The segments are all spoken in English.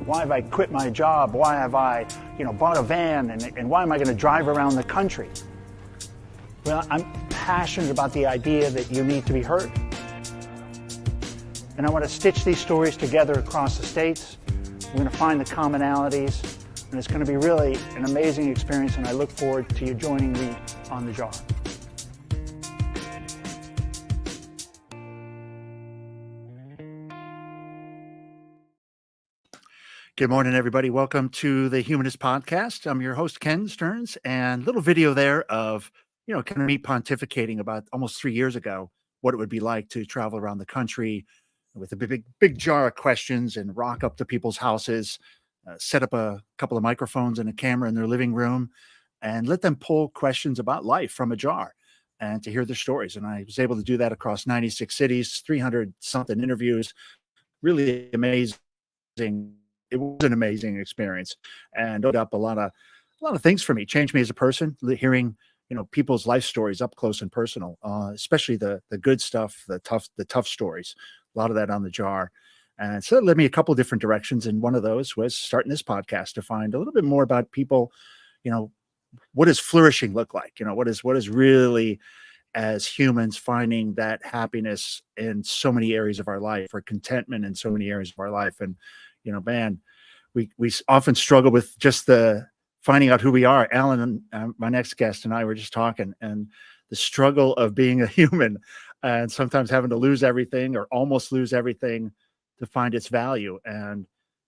Why have I quit my job? Why have I, bought a van? And why am I going to drive around the country? Well, I'm passionate about the idea that you need to be heard. And I want to stitch these stories together across the states. We're going to find the commonalities, and it's going to be really an amazing experience, and I look forward to you joining me on the jar. Good morning, everybody. Welcome to the Humanist Podcast. I'm your host, Ken Stearns, and a little video there of, kind of me pontificating about almost 3 years ago, what it would be like to travel around the country with a big jar of questions and rock up to people's houses, set up a couple of microphones and a camera in their living room and let them pull questions about life from a jar and to hear their stories. And I was able to do that across 96 cities, 300 something interviews. Really amazing. It was an amazing experience and opened up a lot of things for me, changed me as a person, hearing, people's life stories up close and personal, especially the good stuff, the tough stories, a lot of that on the jar. And so it led me a couple of different directions. And one of those was starting this podcast to find a little bit more about people, what does flourishing look like? What is really, as humans, finding that happiness in so many areas of our life, or contentment in so many areas of our life. And man, we often struggle with just the finding out who we are. Alan, my next guest, and I were just talking, and the struggle of being a human and sometimes having to lose everything or almost lose everything to find its value. And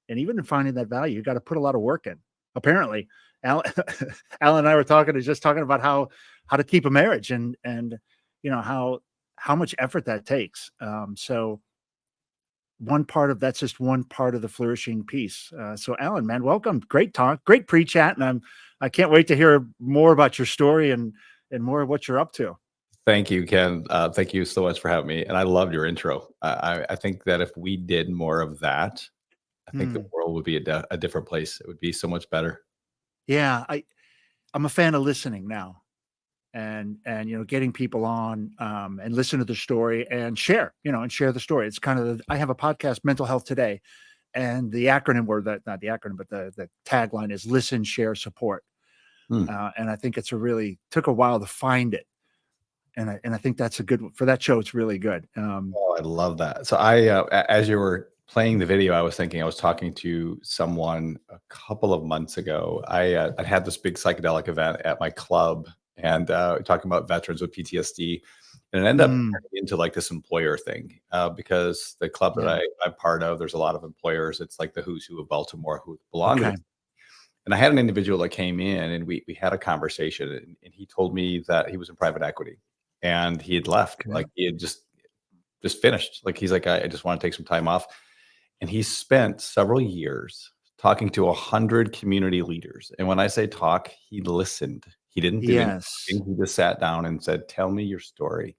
even in finding that value, you got to put a lot of work in. Apparently, Alan and I were talking about how to keep a marriage and how much effort that takes. So that's just one part of the flourishing piece. So Alan, man, welcome. Great talk, great pre-chat. And I can't wait to hear more about your story and more of what you're up to. Thank you, Ken. Thank you so much for having me. And I loved your intro. I think that if we did more of that, I think the world would be a different place. It would be so much better. Yeah. I'm a fan of listening now. And getting people on and listen to the story and share the story. It's kind of I have a podcast, Mental Health Today, and the acronym, or not the acronym, but the tagline is listen, share, support. And I think took a while to find it, and I think that's a good for that show. It's really good. I love that. So as you were playing the video, I was talking to someone a couple of months ago. I had this big psychedelic event at my club. And talking about veterans with PTSD, and it ended up turning into like this employer thing because the club that I'm part of, there's a lot of employers. It's like the who's who of Baltimore who belong to it. And I had an individual that came in, and we had a conversation, and he told me that he was in private equity and he had left, like he had just finished. Like he's like, I just want to take some time off, and he spent several years talking to 100 community leaders. And when I say talk, he listened. He didn't do anything. He just sat down and said, tell me your story.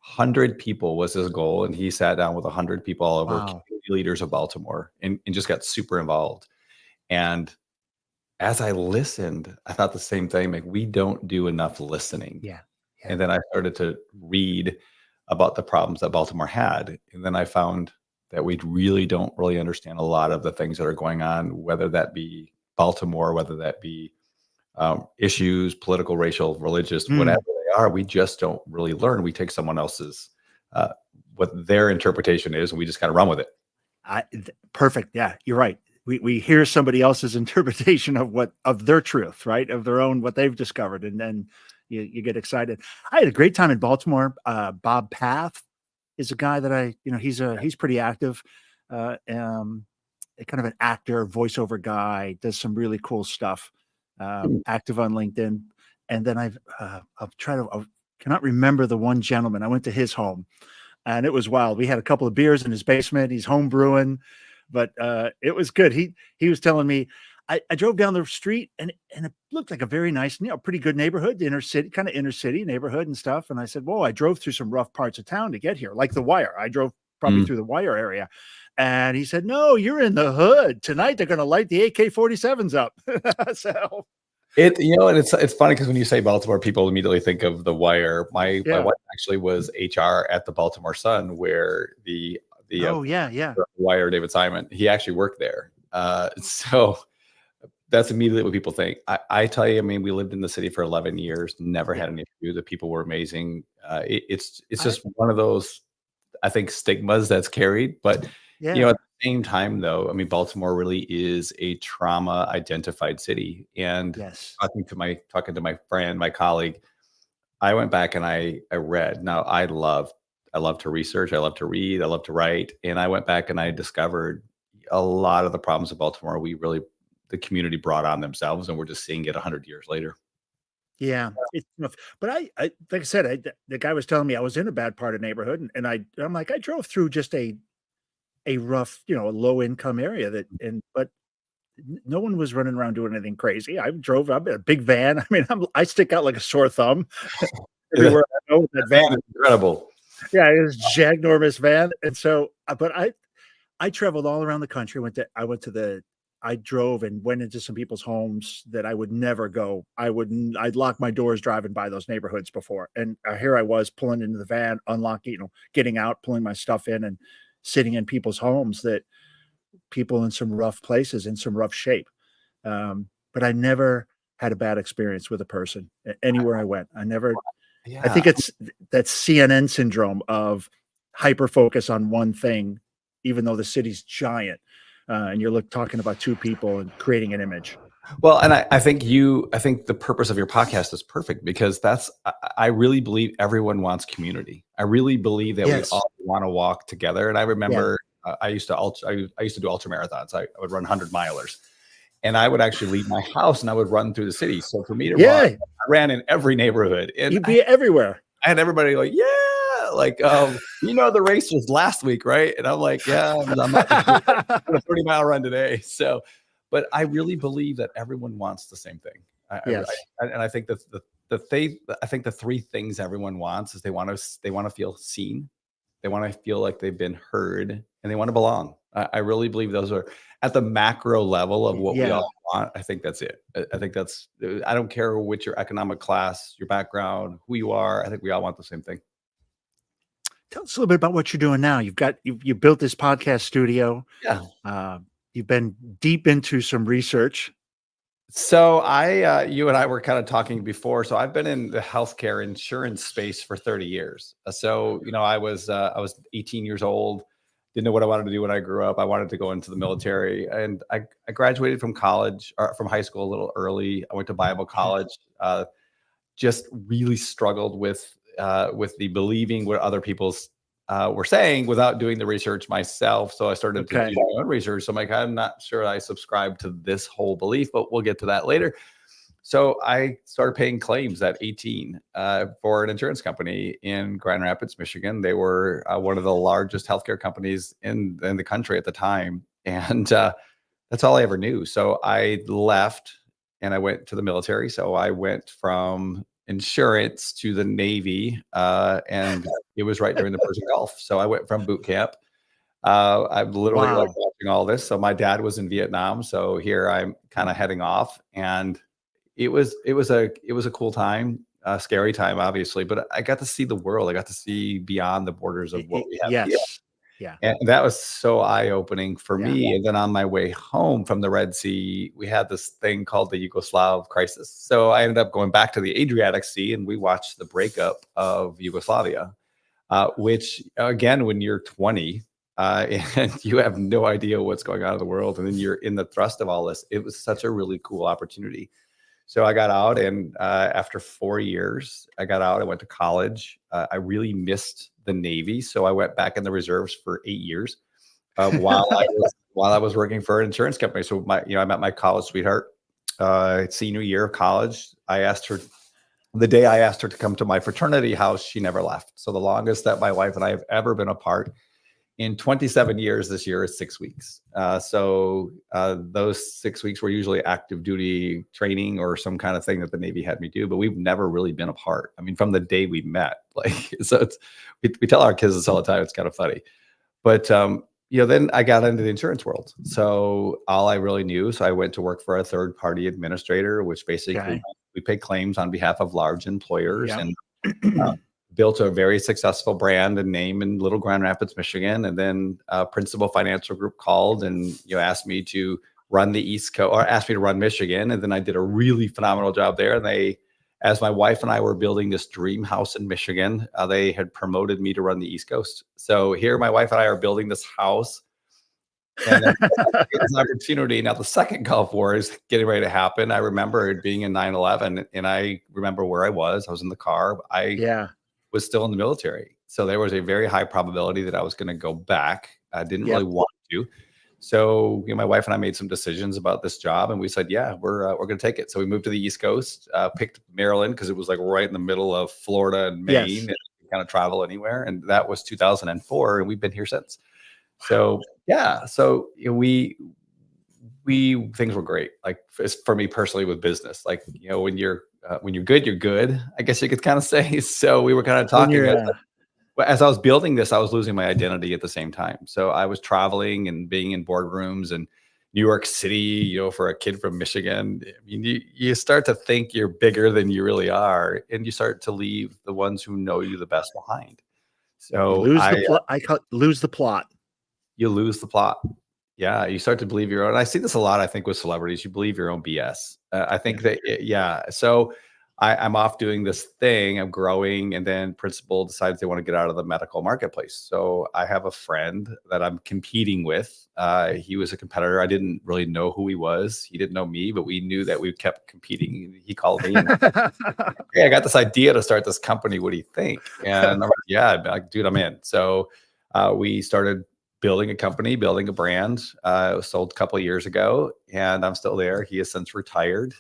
100 people was his goal. And he sat down with 100 people all over, community leaders of Baltimore, and just got super involved. And as I listened, I thought the same thing, like we don't do enough listening. Yeah. And then I started to read about the problems that Baltimore had. And then I found that we really don't understand a lot of the things that are going on, whether that be Baltimore, whether that be issues, political, racial, religious, whatever they are. We just don't really learn. We take someone else's, what their interpretation is, and we just kind of run with it. Perfect. Yeah, you're right. We hear somebody else's interpretation of their truth, right? Of their own, what they've discovered. And then you get excited. I had a great time in Baltimore. Bob Path is a guy that he's pretty active, kind of an actor, voiceover guy, does some really cool stuff. Active on LinkedIn. And then I cannot remember the one gentleman. I went to his home and it was wild. We had a couple of beers in his basement. He's home brewing, but it was good. He was telling me, I drove down the street and it looked like a very nice, pretty good neighborhood, inner city neighborhood and stuff. And I said, whoa, I drove through some rough parts of town to get here, like the Wire. I drove probably through the Wire area. And he said, no, you're in the hood. Tonight they're going to light the AK-47s up. So and it's funny because when you say Baltimore, people immediately think of the Wire. My wife actually was HR at the Baltimore Sun, where the Wire, David Simon, he actually worked there. So that's immediately what people think. I tell you, I mean, we lived in the city for 11 years, never Yeah. had an issue. The people were amazing. It's I, just one of those, I think, stigmas that's carried. But yeah. at the same time, though, I mean, Baltimore really is a trauma identified city. And Yes. talking to my friend, my colleague, I went back and I read. Now I love to research, I love to read, I love to write, and I went back and I discovered a lot of the problems of Baltimore the community brought on themselves, and we're just seeing it 100 years later. Yeah, it's rough. But I like I said, the guy was telling me I was in a bad part of neighborhood, and I'm like, I drove through just a rough, a low income area but no one was running around doing anything crazy. I'm in a big van. I mean, I stick out like a sore thumb everywhere I go with that van. Van is incredible. Yeah, it was ginormous van, and so, but I traveled all around the country. I drove and went into some people's homes that I would never go. I'd lock my doors driving by those neighborhoods before. And here I was pulling into the van, unlocking, getting out, pulling my stuff in and sitting in people's homes that people in some rough places, in some rough shape. But I never had a bad experience with a person anywhere I went. I think Yeah. it's that CNN syndrome of hyper focus on one thing, even though the city's giant. And you're talking about two people and creating an image. Well, and I think the purpose of your podcast is perfect because I really believe everyone wants community. I really believe that we Yes. all want to walk together. And I Yeah. remember I used to do ultra marathons. I would run 100-milers, and I would actually leave my house and I would run through the city. So for me to run, Yeah, I ran in every neighborhood, and you'd be everywhere. I had everybody like, yeah, like, the race was last week, right? And I'm like, yeah, I'm not a 30-mile run today. So, but I really believe that everyone wants the same thing. Yes. And I think that I think the three things everyone wants is they want to feel seen, they want to feel like they've been heard, and they want to belong. I really believe those are at the macro level of what we Yeah. all want. I think that's it. I think I don't care which your economic class, your background, who you are. I think we all want the same thing. Tell us a little bit about what you're doing now. You built this podcast studio. Yeah. You've been deep into some research. So you and I were kind of talking before. So I've been in the healthcare insurance space for 30 years. So, I was 18 years old, didn't know what I wanted to do when I grew up. I wanted to go into the military, and I graduated from college or from high school a little early. I went to Bible college, just really struggled with the believing what other people's were saying without doing the research myself. So I started to do my own research. So I'm like, I'm not sure I subscribe to this whole belief, but we'll get to that later. So I started paying claims at 18 for an insurance company in Grand Rapids, Michigan. They were one of the largest healthcare companies in the country at the time. And that's all I ever knew. So I left and I went to the military. So I went from insurance to the Navy, and it was right during the Persian Gulf. So I went from boot camp. I'm literally like watching all this. So my dad was in Vietnam, so here I'm kind of heading off, and it was a cool time, a scary time, obviously, but I got to see the world. I got to see beyond the borders of what we have here. Yeah. And that was so eye-opening for me. And then on my way home from the Red Sea, we had this thing called the Yugoslav crisis. So I ended up going back to the Adriatic Sea, and we watched the breakup of Yugoslavia, which, again, when you're 20 and you have no idea what's going on in the world, and then you're in the thrust of all this, it was such a really cool opportunity. So I got out, and after 4 years, I got out. I went to college. I really missed the Navy, so I went back in the reserves for 8 years while I was working for an insurance company. So I met my college sweetheart senior year of college. The day I asked her to come to my fraternity house, she never left. So the longest that my wife and I have ever been apart in 27 years this year is 6 weeks. So those 6 weeks were usually active duty training or some kind of thing that the Navy had me do, but we've never really been apart. I mean, from the day we met, so we tell our kids this all the time. It's kind of funny, but then I got into the insurance world. So all I really knew, so I went to work for a third party administrator, which basically we pay claims on behalf of large employers. And built a very successful brand and name in Little Grand Rapids, Michigan. And then Principal Financial Group called and asked me to run the East Coast, or asked me to run Michigan. And then I did a really phenomenal job there. And as my wife and I were building this dream house in Michigan, they had promoted me to run the East Coast. So here, my wife and I are building this house. And then this opportunity. Now, the second Gulf War is getting ready to happen. I remember it being in 9/11, and I remember where I was. I was in the car. I was still in the military. So there was a very high probability that I was going to go back. I didn't really want to. So my wife and I made some decisions about this job, and we said, yeah, we're going to take it. So we moved to the East Coast, picked Maryland because it was like right in the middle of Florida and Maine, and kind of travel anywhere. And that was 2004, and we've been here since. So yeah, so we things were great. Like for me personally with business, like when you're good, you're good, I guess you could kind of say. So we were kind of talking as I was building this, I was losing my identity at the same time. So I was traveling and being in boardrooms and New York City, for a kid from Michigan. I mean, you start to think you're bigger than you really are, and you start to leave the ones who know you the best behind. So I lose the plot. You lose the plot. Yeah, you start to believe your own. I see this a lot, I think, with celebrities. You believe your own BS. I think So I'm off doing this thing. I'm growing, and then Principal decides they want to get out of the medical marketplace. So I have a friend that I'm competing with. He was a competitor. I didn't really know who he was. He didn't know me, but we knew that we kept competing. He called me and, hey, I got this idea to start this company. What do you think? And I'm like, yeah, dude, I'm in. So we started building a company, building a brand. It was sold a couple of years ago, and I'm still there. He has since retired.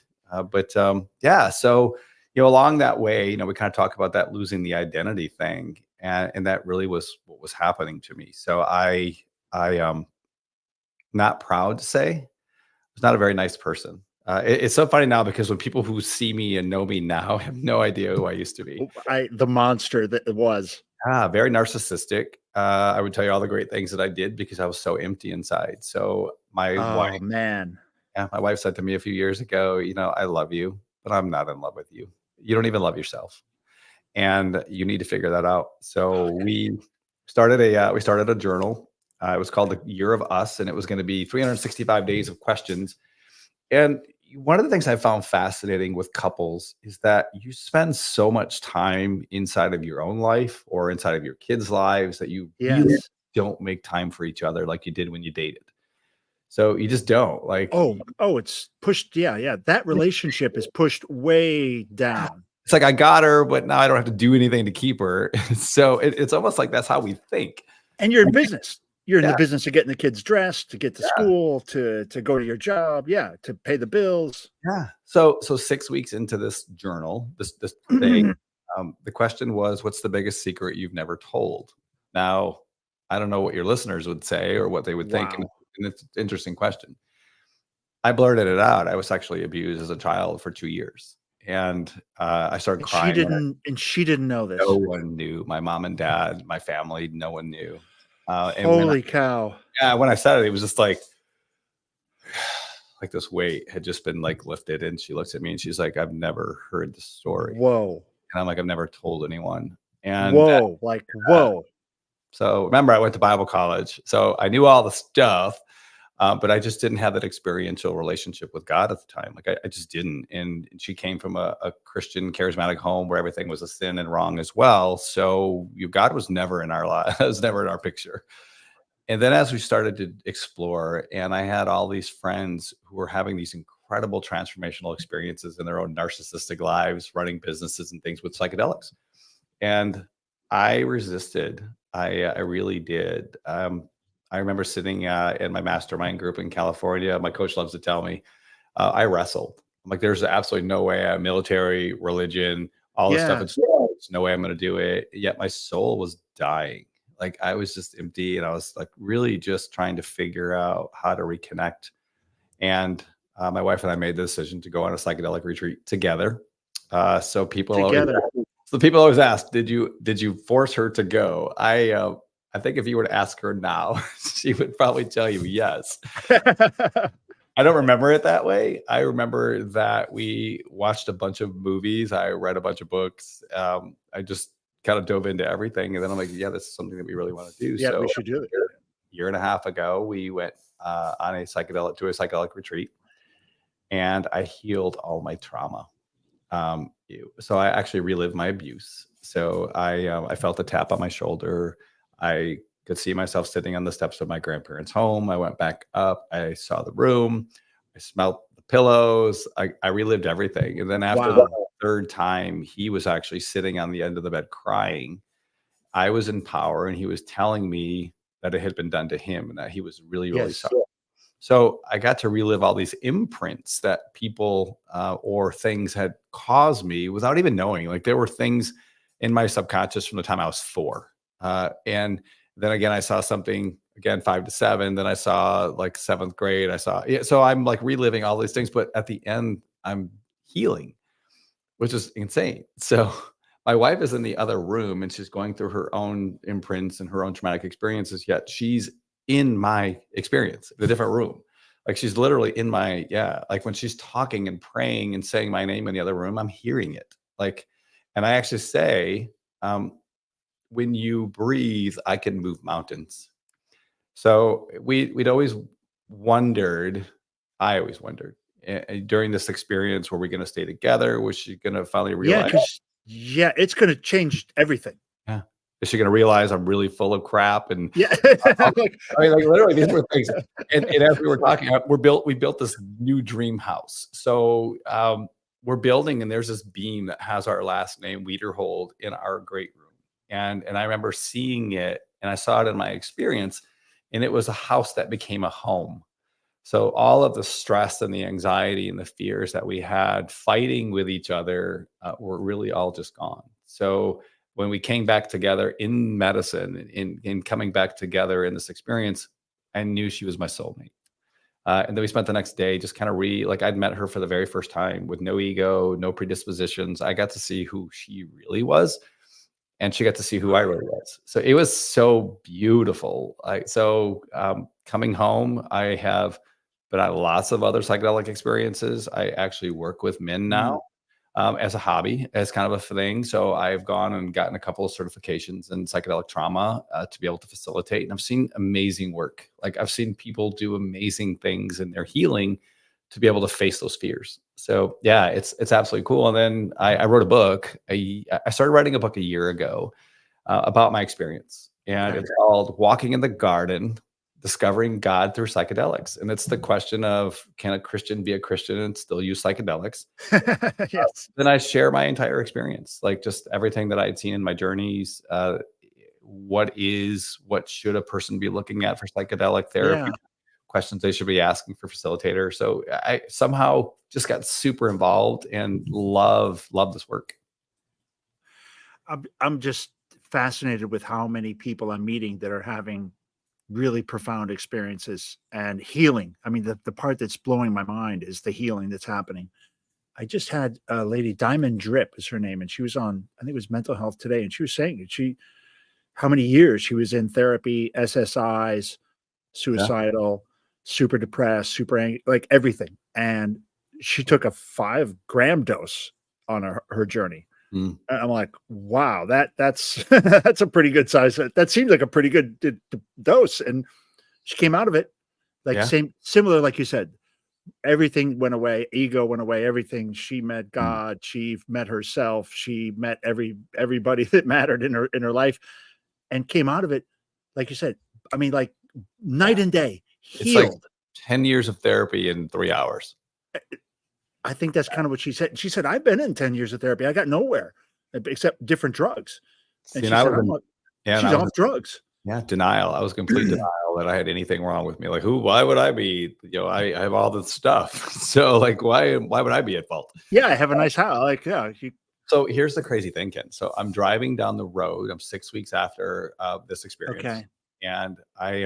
So along that way, we kind of talk about that losing the identity thing, and that really was what was happening to me. So I not proud to say, I was not a very nice person. It's so funny now because when people who see me and know me now have no idea who I used to be. The monster that it was. Very narcissistic. I would tell you all the great things that I did because I was so empty inside. So my wife said to me a few years ago, I love you, but I'm not in love with you. You don't even love yourself, and you need to figure that out. So we started a journal. It was called The Year of Us, and it was going to be 365 days of questions. And one of the things I found fascinating with couples is that you spend so much time inside of your own life or inside of your kids' lives that you really don't make time for each other like you did when you dated. So you just don't it's pushed. Yeah. That relationship is pushed way down. It's like, I got her, but now I don't have to do anything to keep her. So it's almost like that's how we think. And you're in business. You're in the business of getting the kids dressed, to get to school, to go to your job. Yeah. To pay the bills. Yeah. So 6 weeks into this journal, this thing, the question was, what's the biggest secret you've never told? Now, I don't know what your listeners would say or what they would think. And it's an interesting question. I blurted it out. I was sexually abused as a child for 2 years. And I started crying. She didn't know this. No one knew. My mom and dad, my family, no one knew. Holy cow. Yeah, when I said it was just like this weight had just been lifted. And she looks at me and she's like, I've never heard the story. Whoa. And I'm like, I've never told anyone. And whoa. So remember, I went to Bible college. So I knew all the stuff. But I just didn't have that experiential relationship with God at the time. I just didn't. And she came from a Christian charismatic home where everything was a sin and wrong as well. So God was never in our life. Was never in our picture. And then as we started to explore, and I had all these friends who were having these incredible transformational experiences in their own narcissistic lives, running businesses and things with psychedelics. And I resisted. I really did. I remember sitting in my mastermind group in California. My coach loves to tell me, I wrestled. I'm like, there's absolutely no way I'm military, religion, all this stuff. There's no way I'm going to do it. Yet my soul was dying. I was just empty. And I was really just trying to figure out how to reconnect. And my wife and I made the decision to go on a psychedelic retreat together. So people always ask, did you force her to go? I think if you were to ask her now, she would probably tell you yes. I don't remember it that way. I remember that we watched a bunch of movies. I read a bunch of books. I just kind of dove into everything. And then I'm like, yeah, this is something that we really want to do. Yeah, So we should do it. year and a half ago, we went on a psychedelic retreat, and I healed all my trauma. So I actually relived my abuse. So I felt a tap on my shoulder. I could see myself sitting on the steps of my grandparents' home. I went back up. I saw the room. I smelled the pillows. I relived everything. And then after the third time, he was actually sitting on the end of the bed crying. I was in power, and he was telling me that it had been done to him and that he was really, really sorry. So I got to relive all these imprints that people or things had caused me without even knowing. Like, there were things in my subconscious from the time I was 4. And then again, I saw something again, 5 to 7. Then I saw like 7th grade. So I'm like reliving all these things, but at the end, I'm healing, which is insane. So my wife is in the other room, and she's going through her own imprints and her own traumatic experiences, yet she's in my experience in a different room. Like, she's literally in my, like when she's talking and praying and saying my name in the other room, I'm hearing it. Like, and I actually say, when you breathe, I can move mountains. So we'd always wondered, I always wondered, during this experience, were we going to stay together? Was she going to finally realize? Yeah, it's going to change everything. Yeah. Is she going to realize I'm really full of crap? And like literally, these were things. And as we were talking, we built this new dream house. So we're building, and there's this beam that has our last name, Wiederhold, in our great room. And I remember seeing it, and I saw it in my experience, and it was a house that became a home. So all of the stress and the anxiety and the fears that we had fighting with each other were really all just gone. So when we came back together in medicine, in coming back together in this experience, I knew she was my soulmate. And then we spent the next day just kind of like I'd met her for the very first time with no ego, no predispositions. I got to see who she really was, and she got to see who I really was. So it was so beautiful. Coming home, I have been on lots of other psychedelic experiences. I actually work with men now. As a hobby, as kind of a thing. So I've gone and gotten a couple of certifications in psychedelic trauma to be able to facilitate. And I've seen amazing work. Like, I've seen people do amazing things in their healing to be able to face those fears. So yeah, it's absolutely cool. And then I wrote a book. I started writing a book a year ago about my experience. And it's called Walking in the Garden, Discovering God Through Psychedelics. And it's the question of, can a Christian be a Christian and still use psychedelics? Yes. Then I share my entire experience, like just everything that I had seen in my journeys. What should a person be looking at for psychedelic therapy? Questions they should be asking for facilitators. So I somehow just got super involved and love this work. I'm just fascinated with how many people I'm meeting that are having really profound experiences and healing. I mean, the part that's blowing my mind is the healing that's happening. I just had a lady, Diamond Drip is her name, and she was on, I think it was Mental Health Today, and she was saying how many years she was in therapy, SSIs, suicidal, super depressed, super angry, like everything. And she took a 5-gram dose on her journey. And I'm like, wow, that's that's a pretty good size. That seems like a pretty good dose. And she came out of it like similar, like you said, everything went away, ego went away, everything. She met God, she met herself, she met everybody that mattered in her life, and came out of it, like you said. I mean, like night and day, healed. It's like 10 years of therapy in 3 hours. I think that's kind of what she said. She said, I've been in 10 years of therapy. I got nowhere except different drugs. And she's off drugs. Yeah, denial. I was complete denial that I had anything wrong with me. Like, why would I be, I have all this stuff. So like, why would I be at fault? Yeah, I have a nice house. Like, So here's the crazy thing, Ken. So I'm driving down the road. I'm 6 weeks after this experience. Okay. And I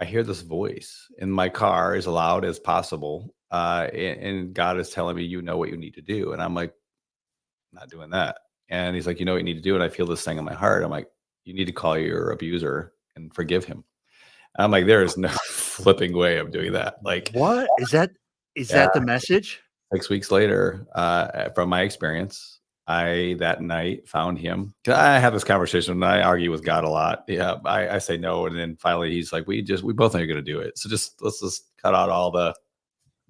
hear this voice in my car as loud as possible. And God is telling me, you know what you need to do. And I'm like, not doing that. And he's like, you know what you need to do. And I feel this thing in my heart. I'm like, you need to call your abuser and forgive him. And I'm like, there is no flipping way of doing that. Like, what is that? Is that the message? 6 weeks later, from my experience, I that night found him. I have this conversation and I argue with God a lot. Yeah, I say no, and then finally he's like, we both are going to do it. So let's just cut out all the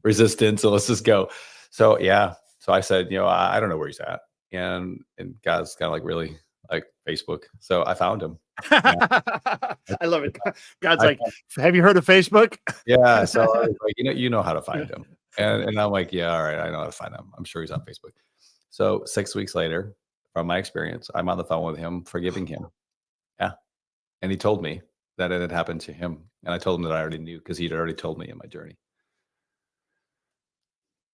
resistance and let's just go. So yeah, so I said, I don't know where he's at, and God's kind of like, really, like, Facebook. So I found him. Yeah, I love it. God's I, like, have you heard of Facebook? yeah. So I was like, you know how to find him, and I'm like, yeah, all right, I know how to find him. I'm sure he's on Facebook. So 6 weeks later, from my experience, I'm on the phone with him, forgiving him. Yeah. And he told me that it had happened to him. And I told him that I already knew because he'd already told me in my journey.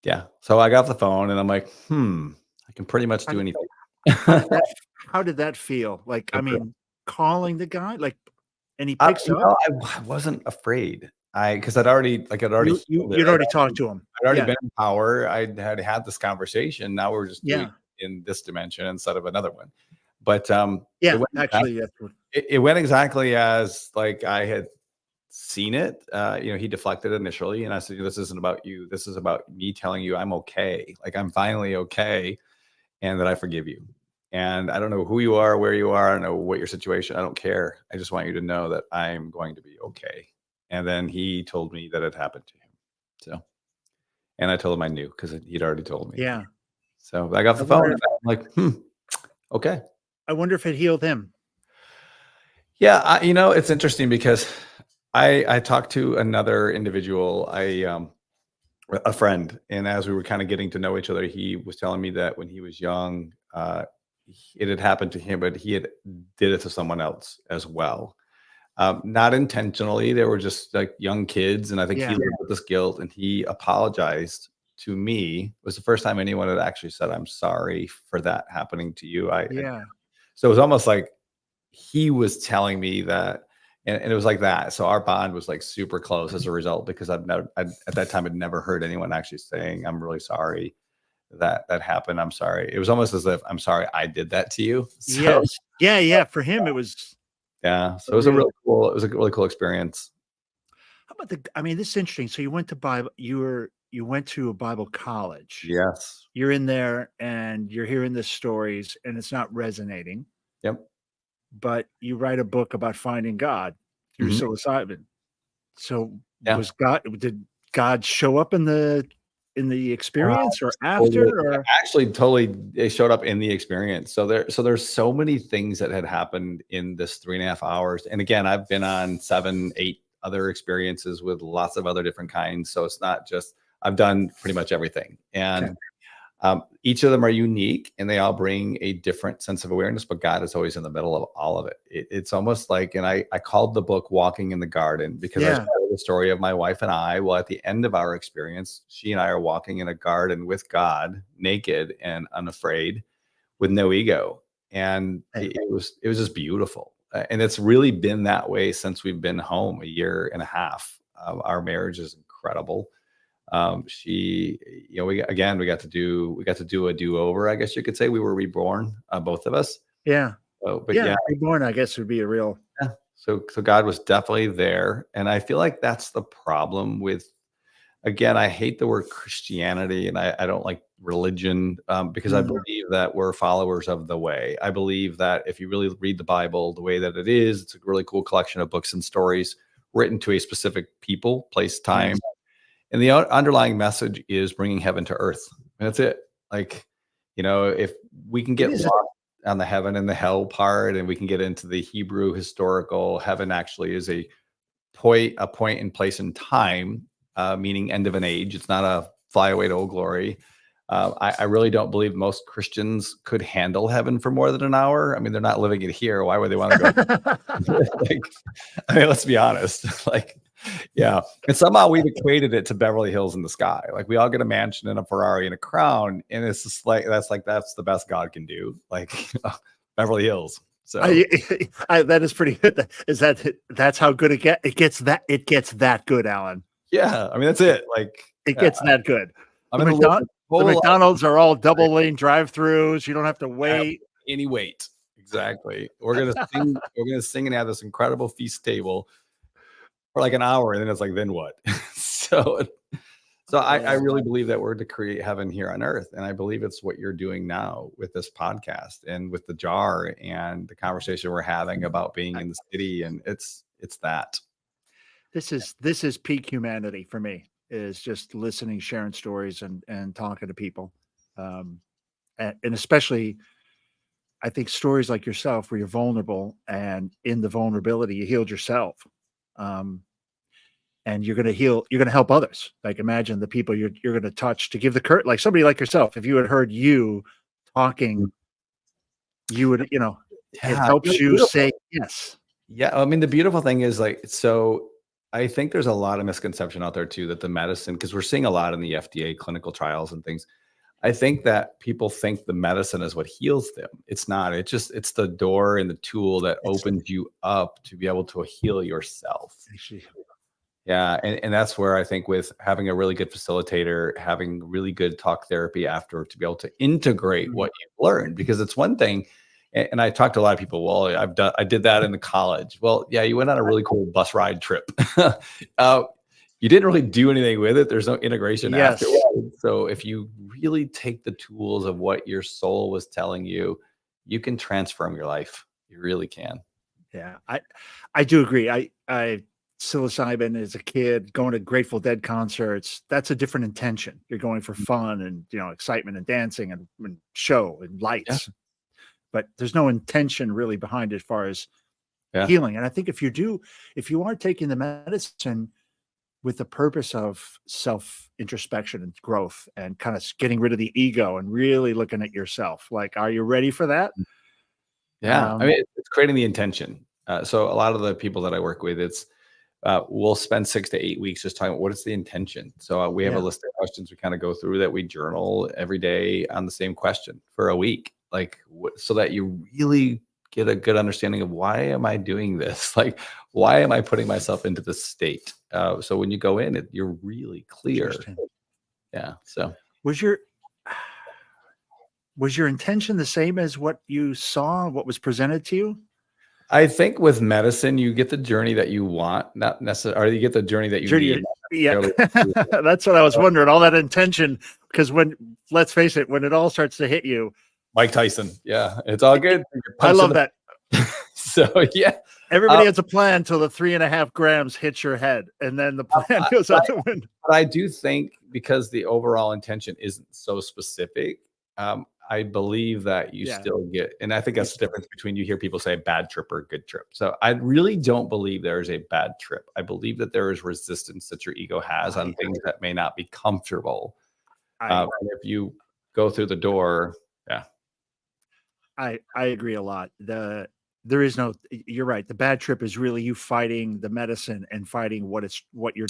Yeah. So I got off the phone and I'm like, I can pretty much do anything. How did that feel? Like, I Okay. mean, calling the guy, like, and he I, picks up. I wasn't afraid. Because I'd already healed it. You'd already talked to him. I'd already Yeah. been in power. I had this conversation. Now we're just doing Yeah. it in this dimension instead of another one. But Yeah, actually, that's what. it went exactly as like I had seen it. He deflected initially, and I said, "This isn't about you. This is about me telling you I'm okay. Like, I'm finally okay, and that I forgive you. And I don't know who you are, where you are. I don't know what your situation. I don't care. I just want you to know that I'm going to be okay." And then he told me that it happened to him. So, and I told him I knew because he'd already told me. Yeah. So I got off the phone and I'm like, okay. I wonder if it healed him. Yeah, it's interesting because I talked to another individual, a friend, and as we were kind of getting to know each other, he was telling me that when he was young, it had happened to him, but he had did it to someone else as well. Not intentionally. They were just like young kids, and I think he lived with this guilt, and he apologized to me. It was the first time anyone had actually said, "I'm sorry for that happening to you." So it was almost like he was telling me that, and it was like that. So our bond was like super close as a result, because at that time, I'd never heard anyone actually saying, "I'm really sorry that happened. I'm sorry." It was almost as if, "I'm sorry I did that to you." So, Yes. Yeah. For him, it was. yeah. So it was a really cool experience. How about this is interesting. So you went to Bible, you went to a Bible college. Yes. You're in there and you're hearing the stories and it's not resonating, Yep. but you write a book about finding God through psilocybin. So Yeah. did God show up in the experience or after, or Actually, totally, it showed up in the experience. So there's so many things that had happened in this 3.5 hours. And again, I've been on 7, 8 other experiences with lots of other different kinds. So it's not just, I've done pretty much everything. And each of them are unique and they all bring a different sense of awareness, but God is always in the middle of all of it. It's almost like, and I called the book Walking in the Garden because I started the story of my wife and I. Well, at the end of our experience, she and I are walking in a garden with God, naked and unafraid, with no ego. And it was just beautiful. And it's really been that way since we've been home 1.5 years. Our marriage is incredible. We got to do a do-over, I guess you could say. We were reborn, both of us. Reborn, I guess, would be a real. Yeah. So God was definitely there. And I feel like that's the problem with, again, I hate the word Christianity and I don't like religion, because I believe that we're followers of the way. I believe that if you really read the Bible the way that it is, it's a really cool collection of books and stories written to a specific people, place, time. And the underlying message is bringing heaven to earth. And that's it. Like, if we can get lost on the heaven and the hell part, and we can get into the Hebrew historical, heaven actually is a point in place in time, meaning end of an age. It's not a fly away to old glory. I really don't believe most Christians could handle heaven for more than an hour. I mean, they're not living it here. Why would they want to go? Let's be honest. Yeah. And somehow we've equated it to Beverly Hills in the sky. Like, we all get a mansion and a Ferrari and a crown. And it's just that's the best God can do. Like, Beverly Hills. So that is pretty good. That's how good it gets that good, Alan. Yeah. I mean, that's it. Like, it gets that good. The McDonald's are all double lane drive-throughs. You don't have to wait. Any wait. Exactly. We're gonna sing and have this incredible feast table for like an hour, and then it's like, then what? So So I really believe that we're to create heaven here on earth. And I believe it's what you're doing now with this podcast and with the jar and the conversation we're having about being in the city. And it's that. This is peak humanity for me, is just listening, sharing stories and talking to people. And especially, I think stories like yourself where you're vulnerable, and in the vulnerability, you healed yourself. And you're going to help others. Like, imagine the people you're going to touch to give the like somebody like yourself. If you had heard you talking, you would, it helps you say yes. Yeah. I mean, the beautiful thing is, like, so I think there's a lot of misconception out there too, that the medicine, because we're seeing a lot in the FDA clinical trials and things. I think that people think the medicine is what heals them. It's not. It's the door and the tool that opens you up to be able to heal yourself. Actually, yeah. And that's where I think, with having a really good facilitator, having really good talk therapy after, to be able to integrate what you've learned, because it's one thing. And I talked to a lot of people. Well, I did that in the college. Well, yeah, you went on a really cool bus ride trip. You didn't really do anything with it. There's no integration afterwards. So if you really take the tools of what your soul was telling you, you can transform your life. You really can. Yeah, I do agree. I psilocybin as a kid, going to Grateful Dead concerts, that's a different intention. You're going for fun and, excitement and dancing and show and lights, but there's no intention really behind it as far as healing. And I think if you are taking the medicine with the purpose of self introspection and growth and kind of getting rid of the ego and really looking at yourself, like, are you ready for that? Yeah. I mean, it's creating the intention. So a lot of the people that I work with, we'll spend 6 to 8 weeks just talking about what is the intention. So we have a list of questions we kind of go through that we journal every day on the same question for a week, like, so that you really get a good understanding of, why am I doing this? Like, why am I putting myself into this state? So when you go in, you're really clear. Yeah. So was your intention the same as what you saw, what was presented to you? I think with medicine, you get the journey that you want, not necessarily, or you get the journey that you need. Yeah, that's what I was wondering. All that intention, because let's face it, when it all starts to hit you, Mike Tyson. Yeah, it's all good. I love that. So yeah, everybody has a plan till the 3.5 grams hits your head, and then the plan goes out the window. But I do think, because the overall intention isn't so specific, I believe that you still get, and I think that's the difference between, you hear people say bad trip or good trip. So I really don't believe there is a bad trip. I believe that there is resistance that your ego has on things that may not be comfortable. And if you go through the door, I agree a lot. There is no, you're right. The bad trip is really you fighting the medicine and fighting what you're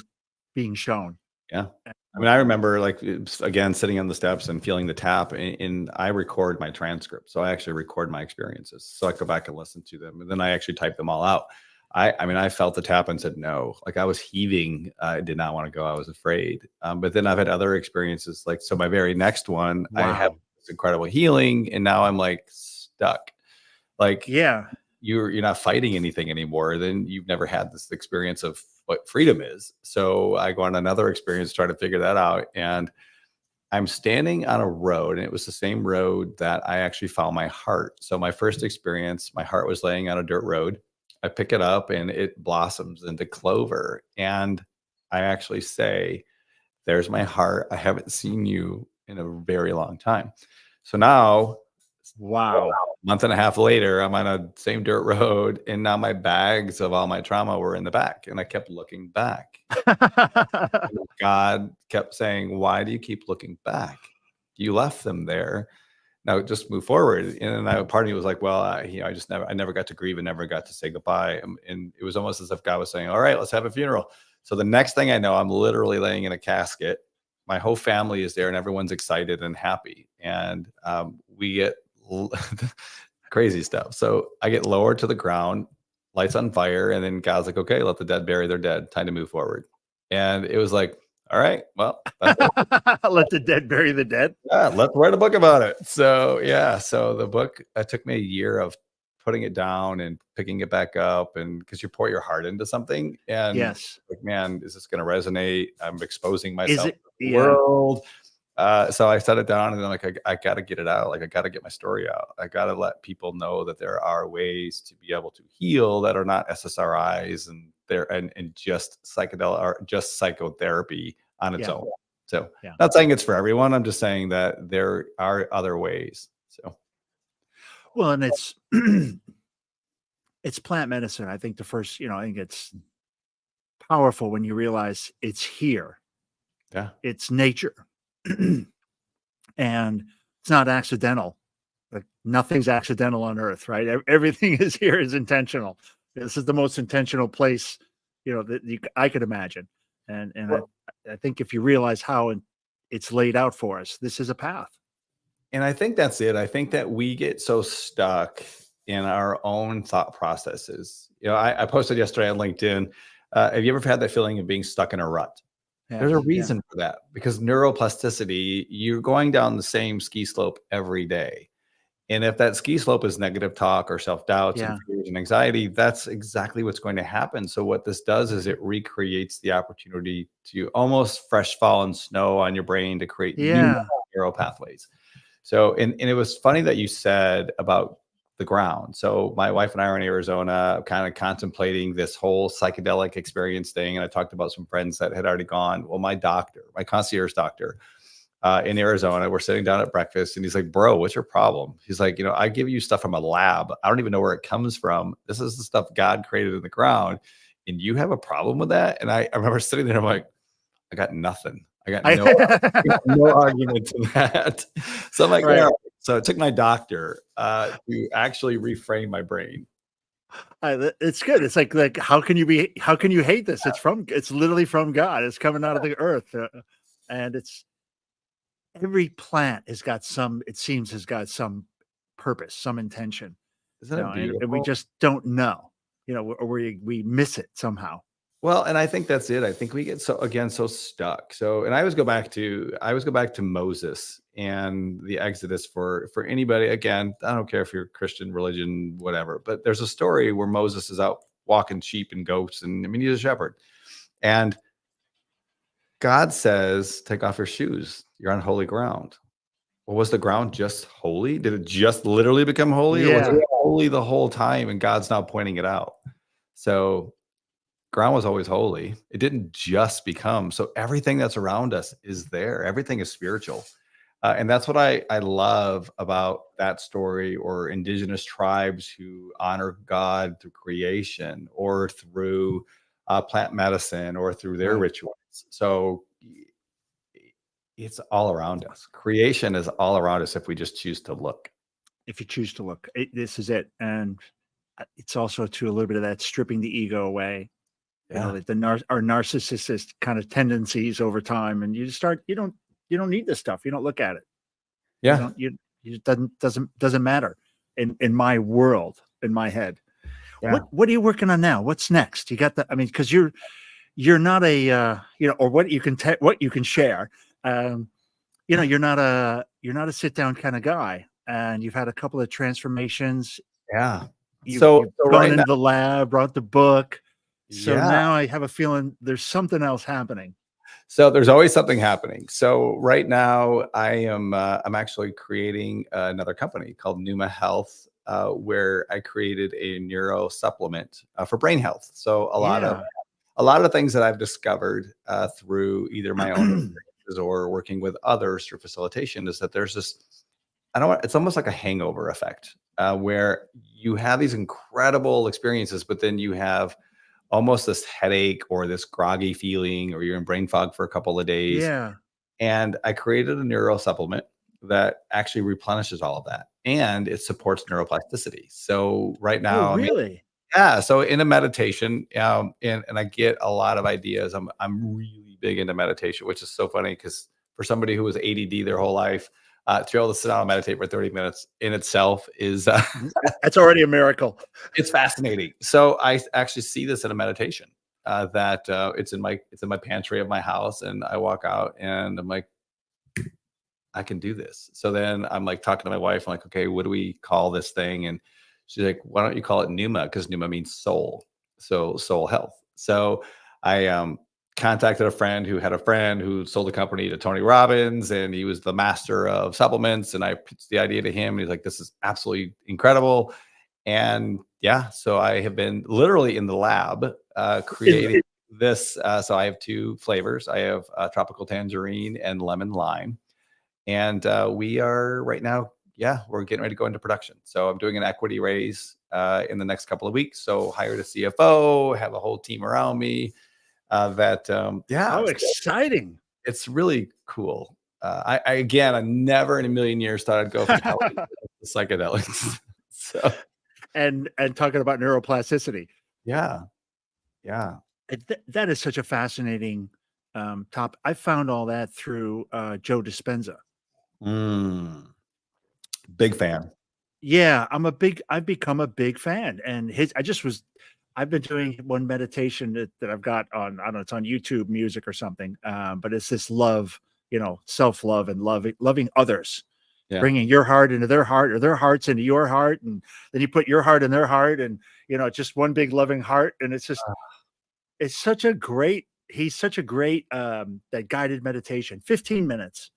being shown. Yeah. I mean, I remember, like, again, sitting on the steps and feeling the tap, and I record my transcript. So I actually record my experiences. So I go back and listen to them, and then I actually type them all out. I mean, I felt the tap and said no. Like, I was heaving. I did not want to go. I was afraid. But then I've had other experiences. Like, so my very next one, I had this incredible healing, and now I'm like stuck. Like, you're not fighting anything anymore. Then you've never had this experience of what freedom is. So I go on another experience, try to figure that out. And I'm standing on a road, and it was the same road that I actually found my heart. So my first experience, my heart was laying on a dirt road. I pick it up and it blossoms into clover. And I actually say, there's my heart. I haven't seen you in a very long time. So now, a month and a half later, I'm on a same dirt road, and now my bags of all my trauma were in the back, and I kept looking back. God kept saying, why do you keep looking back? You left them there. Now just move forward. And then part of me was like, well, I never got to grieve and never got to say goodbye. And it was almost as if God was saying, all right, let's have a funeral. So the next thing I know, I'm literally laying in a casket. My whole family is there, and everyone's excited and happy. And we get crazy stuff. So I get lowered to the ground, lights on fire, and then God's like, okay, let the dead bury their dead. Time to move forward. And it was like, all right, well, let the dead bury the dead. Yeah, let's write a book about it. So yeah, so the book, it took me a year of putting it down and picking it back up, and because you pour your heart into something, and Yes. like, man, is this going to resonate? I'm exposing Is myself it? to the Yeah. world. So I set it down, and then like I got to get it out. Like I got to get my story out. I got to let people know that there are ways to be able to heal that are not SSRIs and just psychedelic or just psychotherapy on its Yeah. own. So Yeah. not saying it's for everyone. I'm just saying that there are other ways. So Well, and it's it's plant medicine. I think the first, I think it's powerful when you realize it's here. yeah, It's nature. And it's not accidental. Like nothing's accidental on earth, right? Everything is here is intentional. This is the most intentional place, that I could imagine. And I think if you realize how it's laid out for us, this is a path. and I think that's it. I think that we get so stuck in our own thought processes. I posted yesterday on LinkedIn. Have you ever had that feeling of being stuck in a rut? There's a Yes. Yeah. reason for that, because neuroplasticity, you're going down the same ski slope every day. And if that ski slope is negative talk or self-doubts and Yeah. fears and anxiety, that's exactly what's going to happen. So what this does is it recreates the opportunity to almost fresh fallen snow on your brain to create new Yeah. neural pathways. So, and it was funny that you said about the ground. So my wife and I are in Arizona, kind of contemplating this whole psychedelic experience thing. And I talked about some friends that had already gone. Well, my concierge doctor in Arizona, we're sitting down at breakfast, and he's like, bro, what's your problem? He's like, I give you stuff from a lab. I don't even know where it comes from. This is the stuff God created in the ground. And you have a problem with that? And I remember sitting there, I'm like, I got nothing. I got no argument to that. So I'm like, Right. yeah. So it took my doctor to actually reframe my brain. It's good. It's like how can you hate this? It's literally from God. It's coming out of the earth, and it's every plant has got some purpose, some intention, Isn't it and we beautiful? just don't know, or we miss it somehow. Well, and I think that's it. I think we get so stuck. So, and I always go back to Moses and the Exodus for anybody. Again, I don't care if you're Christian, religion, whatever, but there's a story where Moses is out walking sheep and goats, and I mean he's a shepherd, and God says, "Take off your shoes. You're on holy ground." Well, was the ground just holy? Did it just literally become holy, or was it Yeah. holy the whole time, and God's now pointing it out? So ground was always holy. It didn't just become. So everything that's around us is there. Everything is spiritual. And that's what I love about that story, or indigenous tribes who honor God through creation or through plant medicine or through their Right. rituals. So it's all around us. Creation is all around us if we just choose to look. If you choose to look, this is it. And it's also to a little bit of that stripping the ego away. Yeah. Like our narcissistic kind of tendencies over time, and you don't need this stuff. You don't look at it. Yeah. You it doesn't matter in my world, in my head. Yeah. What are you working on now? What's next? You got the, I mean, because you're not a or what you can share. You're not a sit down kind of guy, and you've had a couple of transformations. Yeah. You've So gone right into now, the lab, brought the book. So yeah. now I have a feeling there's something else happening. So there's always something happening. So right now I'm actually creating another company called Numa Health, where I created a neuro supplement for brain health. So a lot Yeah. of the things that I've discovered through either my own experiences or working with others through facilitation is that there's this, it's almost like a hangover effect, where you have these incredible experiences, but then you have almost this headache or this groggy feeling, or you're in brain fog for a couple of days. Yeah. And I created a neuro supplement that actually replenishes all of that, and it supports neuroplasticity. So right Oh, now, really? yeah. So in a meditation, and I get a lot of ideas. I'm really big into meditation, which is so funny because for somebody who was ADD their whole life, to be able to sit down and meditate for 30 minutes in itself is That's already a miracle. it's fascinating. So I actually see this in a meditation that it's in my pantry of my house, and I walk out and I'm like, I can do this. So then I'm like talking to my wife. I'm like, okay, what do we call this thing? And She's like, why don't you call it Numa? Because Numa means soul. So soul health. So I contacted a friend who had a friend who sold a company to Tony Robbins, and he was the master of supplements. And I pitched the idea to him. And he's like, this is absolutely incredible. And yeah, so I have been literally in the lab creating this. So I have 2 flavors. I have tropical tangerine and lemon lime. And we are right now, we're getting ready to go into production. So I'm doing an equity raise in the next couple of weeks. So hired a CFO, have a whole team around me. Oh, exciting. It's really cool. I never in a million years thought I'd go from psychedelics. So and talking about neuroplasticity. Yeah. That is such a fascinating topic. I found all that through Joe Dispenza. Big fan. Yeah, I've become a big fan. And I've been doing one meditation that I've got on, I don't know, it's on YouTube Music or something. But it's this love, self-love and loving others, bringing your heart into their heart or their hearts into your heart. And then you put your heart in their heart and, just one big loving heart. And it's just, he's such a great, that guided meditation, 15 minutes.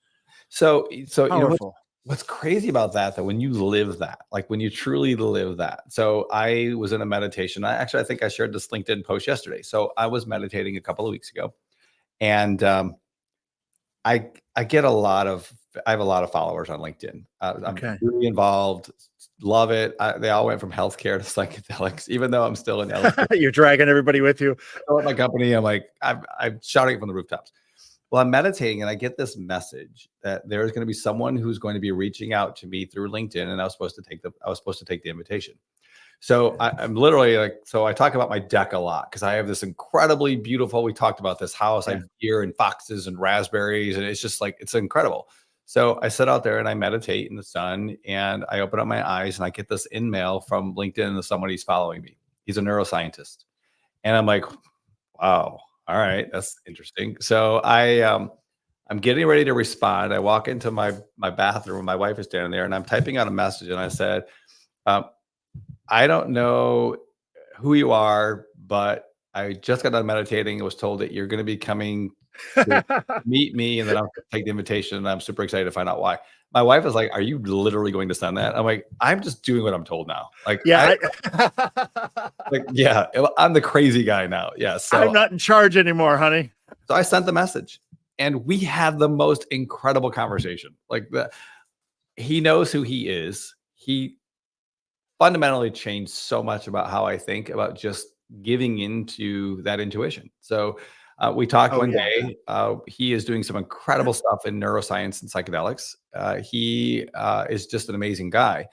So, Powerful. What's crazy about that, though, when you live that, like when you truly live that. So I was in a meditation. I think I shared this LinkedIn post yesterday. So I was meditating a couple of weeks ago, and I have a lot of followers on LinkedIn. I'm really involved. Love it. They all went from healthcare to psychedelics, even though I'm still in LSD. You're dragging everybody with you. At my company, I'm like, I'm shouting it from the rooftops. Well, I'm meditating and I get this message that there's going to be someone who's going to be reaching out to me through LinkedIn, and I was supposed to take the invitation. So I'm literally so I talk about my deck a lot because I have this incredibly beautiful, we talked about this house, I have deer and foxes and raspberries, and it's just it's incredible. So I sit out there and I meditate in the sun, and I open up my eyes and I get this in-mail from LinkedIn and somebody's following me. He's a neuroscientist. And I'm like, wow. All right, that's interesting. So I'm getting ready to respond. I walk into my bathroom. My wife is standing there, and I'm typing out a message. And I said, I don't know who you are, but I just got done meditating. I was told that you're going to be coming to meet me, and then I'll take the invitation. And I'm super excited to find out why. My wife is like, "Are you literally going to send that?" I'm like, "I'm just doing what I'm told now." I'm the crazy guy now. Yeah, so I'm not in charge anymore, honey. So I sent the message, and we had the most incredible conversation. He knows who he is. He fundamentally changed so much about how I think about just giving into that intuition. So we talked one day. He is doing some incredible stuff in neuroscience and psychedelics. He is just an amazing guy.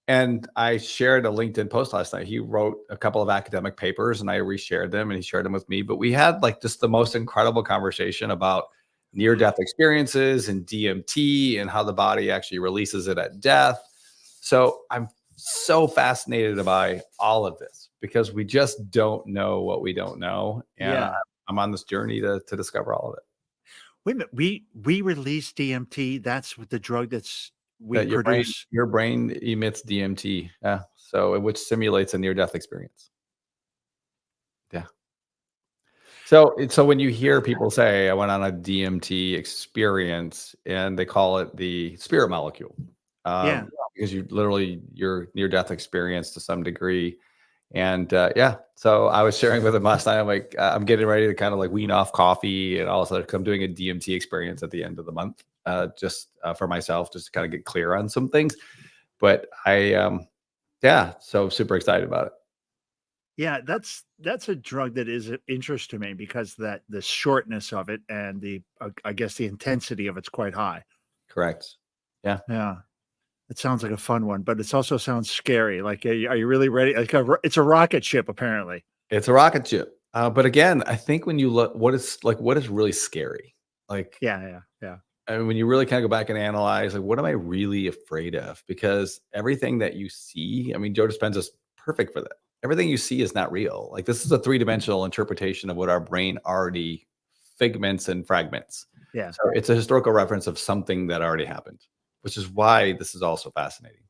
And I shared a LinkedIn post last night. He wrote a couple of academic papers, and I reshared them, and he shared them with me. But we had just the most incredible conversation about near-death experiences and DMT and how the body actually releases it at death. So I'm so fascinated by all of this because we just don't know what we don't know. And I'm on this journey to discover all of it. Wait a minute. We release DMT. That's the drug we produce. Your brain emits DMT. Yeah. So which simulates a near-death experience. Yeah. So when you hear people say, I went on a DMT experience, and they call it the spirit molecule. Because your near-death experience to some degree. And so I was sharing with him last night. I'm like, I'm getting ready to kind of wean off coffee and all of a sudden I'm doing a DMT experience at the end of the month, just for myself, just to kind of get clear on some things. But so super excited about it. Yeah, that's a drug that is of interest to me because the shortness of it and I guess the intensity of it's quite high. Correct. Yeah. Yeah. It sounds like a fun one, but it also sounds scary. Are you really ready? It's a rocket ship, apparently. It's a rocket ship. But again, I think when you look, what is really scary? Yeah. I mean, when you really kind of go back and analyze, what am I really afraid of? Because everything that you see, I mean, Joe Dispenza is perfect for that. Everything you see is not real. This is a 3-dimensional interpretation of what our brain already figments and fragments. Yeah. So it's a historical reference of something that already happened, which is why this is also fascinating.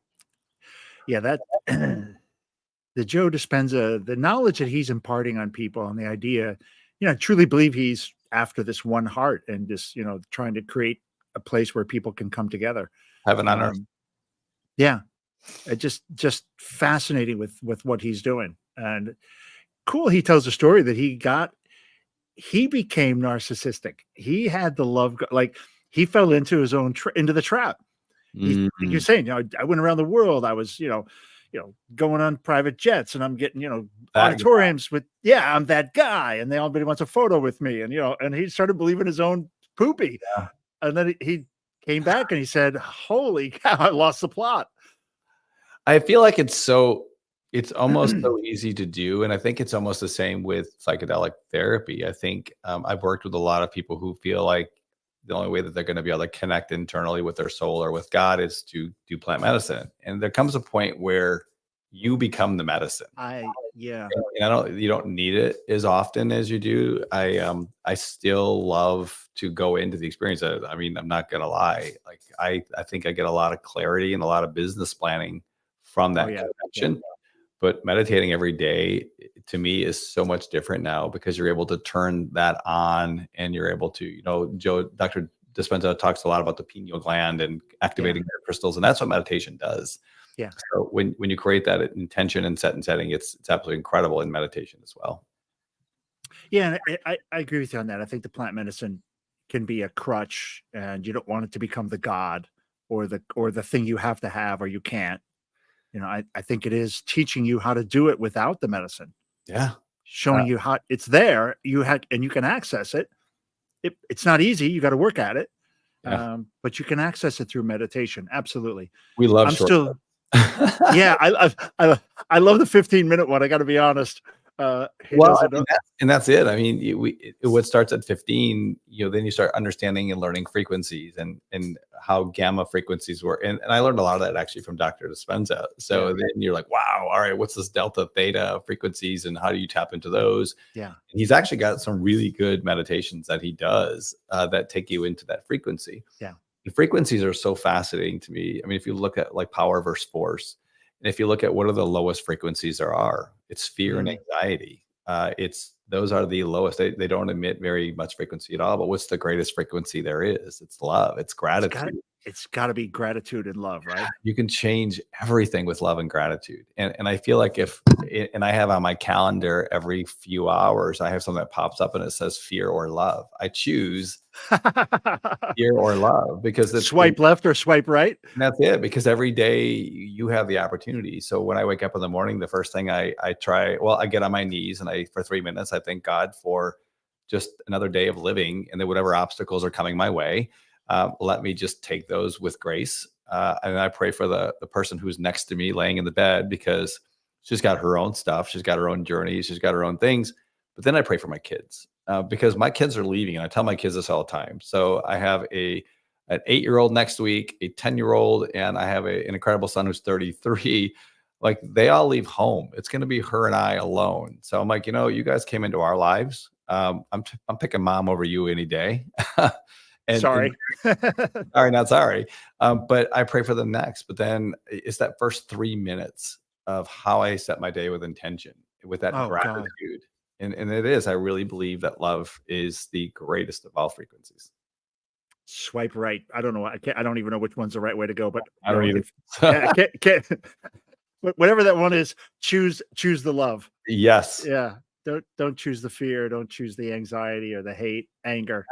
Yeah, that the Joe Dispenza, the knowledge that he's imparting on people and the idea, I truly believe he's after this one heart and just, trying to create a place where people can come together. Heaven on earth. Yeah. It just fascinating with what he's doing. And cool. He tells a story that he became narcissistic. He had the love, like he fell into his own, into the trap. You're saying, I went around the world. I was, going on private jets and I'm getting, auditoriums with, I'm that guy. And everybody wants a photo with me. And, and he started believing his own poopy. Yeah. And then he came back and he said, holy cow, I lost the plot. I feel like it's almost so easy to do. And I think it's almost the same with psychedelic therapy. I think I've worked with a lot of people who feel like the only way that they're going to be able to connect internally with their soul or with God is to do plant medicine. And there comes a point where you become the medicine. And you don't need it as often as you do. I still love to go into the experience. I mean, I'm not going to lie. Like I think I get a lot of clarity and a lot of business planning from that connection. But meditating every day to me is so much different now because you're able to turn that on and you're able to, Dr. Dispenza talks a lot about the pineal gland and activating their crystals. And that's what meditation does. Yeah. So when you create that intention and setting, it's absolutely incredible in meditation as well. Yeah. And I agree with you on that. I think the plant medicine can be a crutch and you don't want it to become the God or the thing you have to have, or you can't. I think it is teaching you how to do it without the medicine. Yeah. Showing you how it's there. And you can access it. It's not easy. You got to work at it. Yeah. But you can access it through meditation. Absolutely. We love I love the 15-minute one. I got to be honest. And that's it. I mean, what starts at 15, then you start understanding and learning frequencies and how gamma frequencies work. And I learned a lot of that actually from Dr. Dispenza. So then you're like, wow, all right, what's this delta theta frequencies and how do you tap into those? Yeah. And he's actually got some really good meditations that he does that take you into that frequency. Yeah. The frequencies are so fascinating to me. I mean, if you look at like power versus force, and if you look at what are the lowest frequencies there are, it's fear and anxiety. Those are the lowest. They don't emit very much frequency at all. But what's the greatest frequency there is? It's love. It's gratitude. It's got to be gratitude and love, right? You can change everything with love and gratitude. And I feel like and I have on my calendar every few hours, I have something that pops up and it says fear or love. I choose fear or love because it's swipe left or swipe right. And that's it, because every day you have the opportunity. So when I wake up in the morning, the first thing I try, I get on my knees and for 3 minutes, I thank God for just another day of living, and then whatever obstacles are coming my way, let me just take those with grace. And I pray for the person who's next to me laying in the bed, because she's got her own stuff. She's got her own journey. She's got her own things. But then I pray for my kids because my kids are leaving. And I tell my kids this all the time. So I have an 8-year-old next week, a 10-year-old, and I have an incredible son who's 33. Like, they all leave home. It's going to be her and I alone. So I'm like, you guys came into our lives. I'm picking mom over you any day. Sorry. Sorry, not sorry. But I pray for them next. But then it's that first 3 minutes of how I set my day with intention, with that gratitude. God. And it is. I really believe that love is the greatest of all frequencies. Swipe right. I don't know. I don't even know which one's the right way to go, but I don't either. Whatever that one is, choose the love. Yes. Yeah. Don't choose the fear. Don't choose the anxiety or the hate, anger.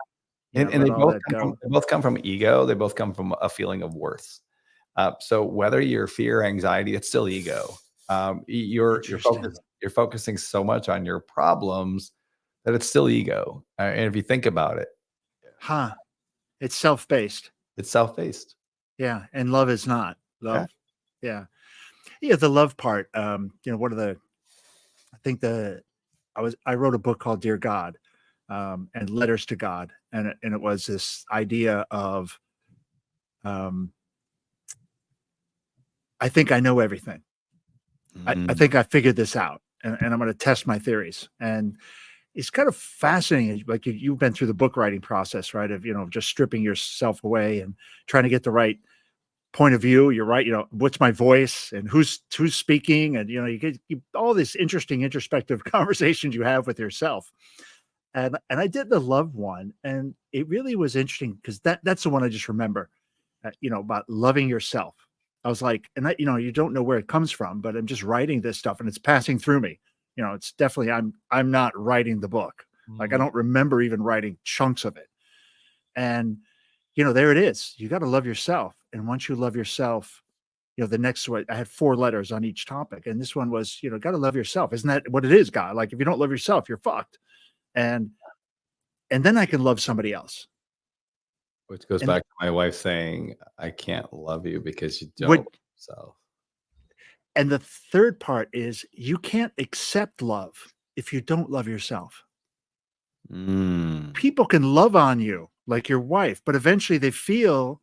And they both come from ego. They both come from a feeling of worth. So whether you're fear, anxiety, it's still ego. You're focusing so much on your problems that it's still ego. And if you think about it, it's self-based. It's self-based. Yeah, and love is not love. Yeah. The love part. I wrote a book called Dear God, and Letters to God, and it was this idea of, I think I know everything. I think I figured this out, and I'm going to test my theories. And it's kind of fascinating. Like, you've been through the book writing process, right? Of, just stripping yourself away and trying to get the right point of view. You're right. What's my voice and who's speaking, and you get all these interesting introspective conversations you have with yourself. And I did the love one, and it really was interesting because that's the one I just remember. About loving yourself. I was like, and you don't know where it comes from, but I'm just writing this stuff, and it's passing through me. It's definitely I'm not writing the book. Like I don't remember even writing chunks of it. And there it is. You got to love yourself. And once you love yourself, the next one, I had 4 letters on each topic. And this one was, got to love yourself. Isn't that what it is, God? Like if you don't love yourself, you're fucked. And then I can love somebody else. Which goes And back to my wife saying, I can't love you because you don't what, love yourself. and the third part is you can't accept love if you don't love yourself. People can love on you like your wife, but eventually they feel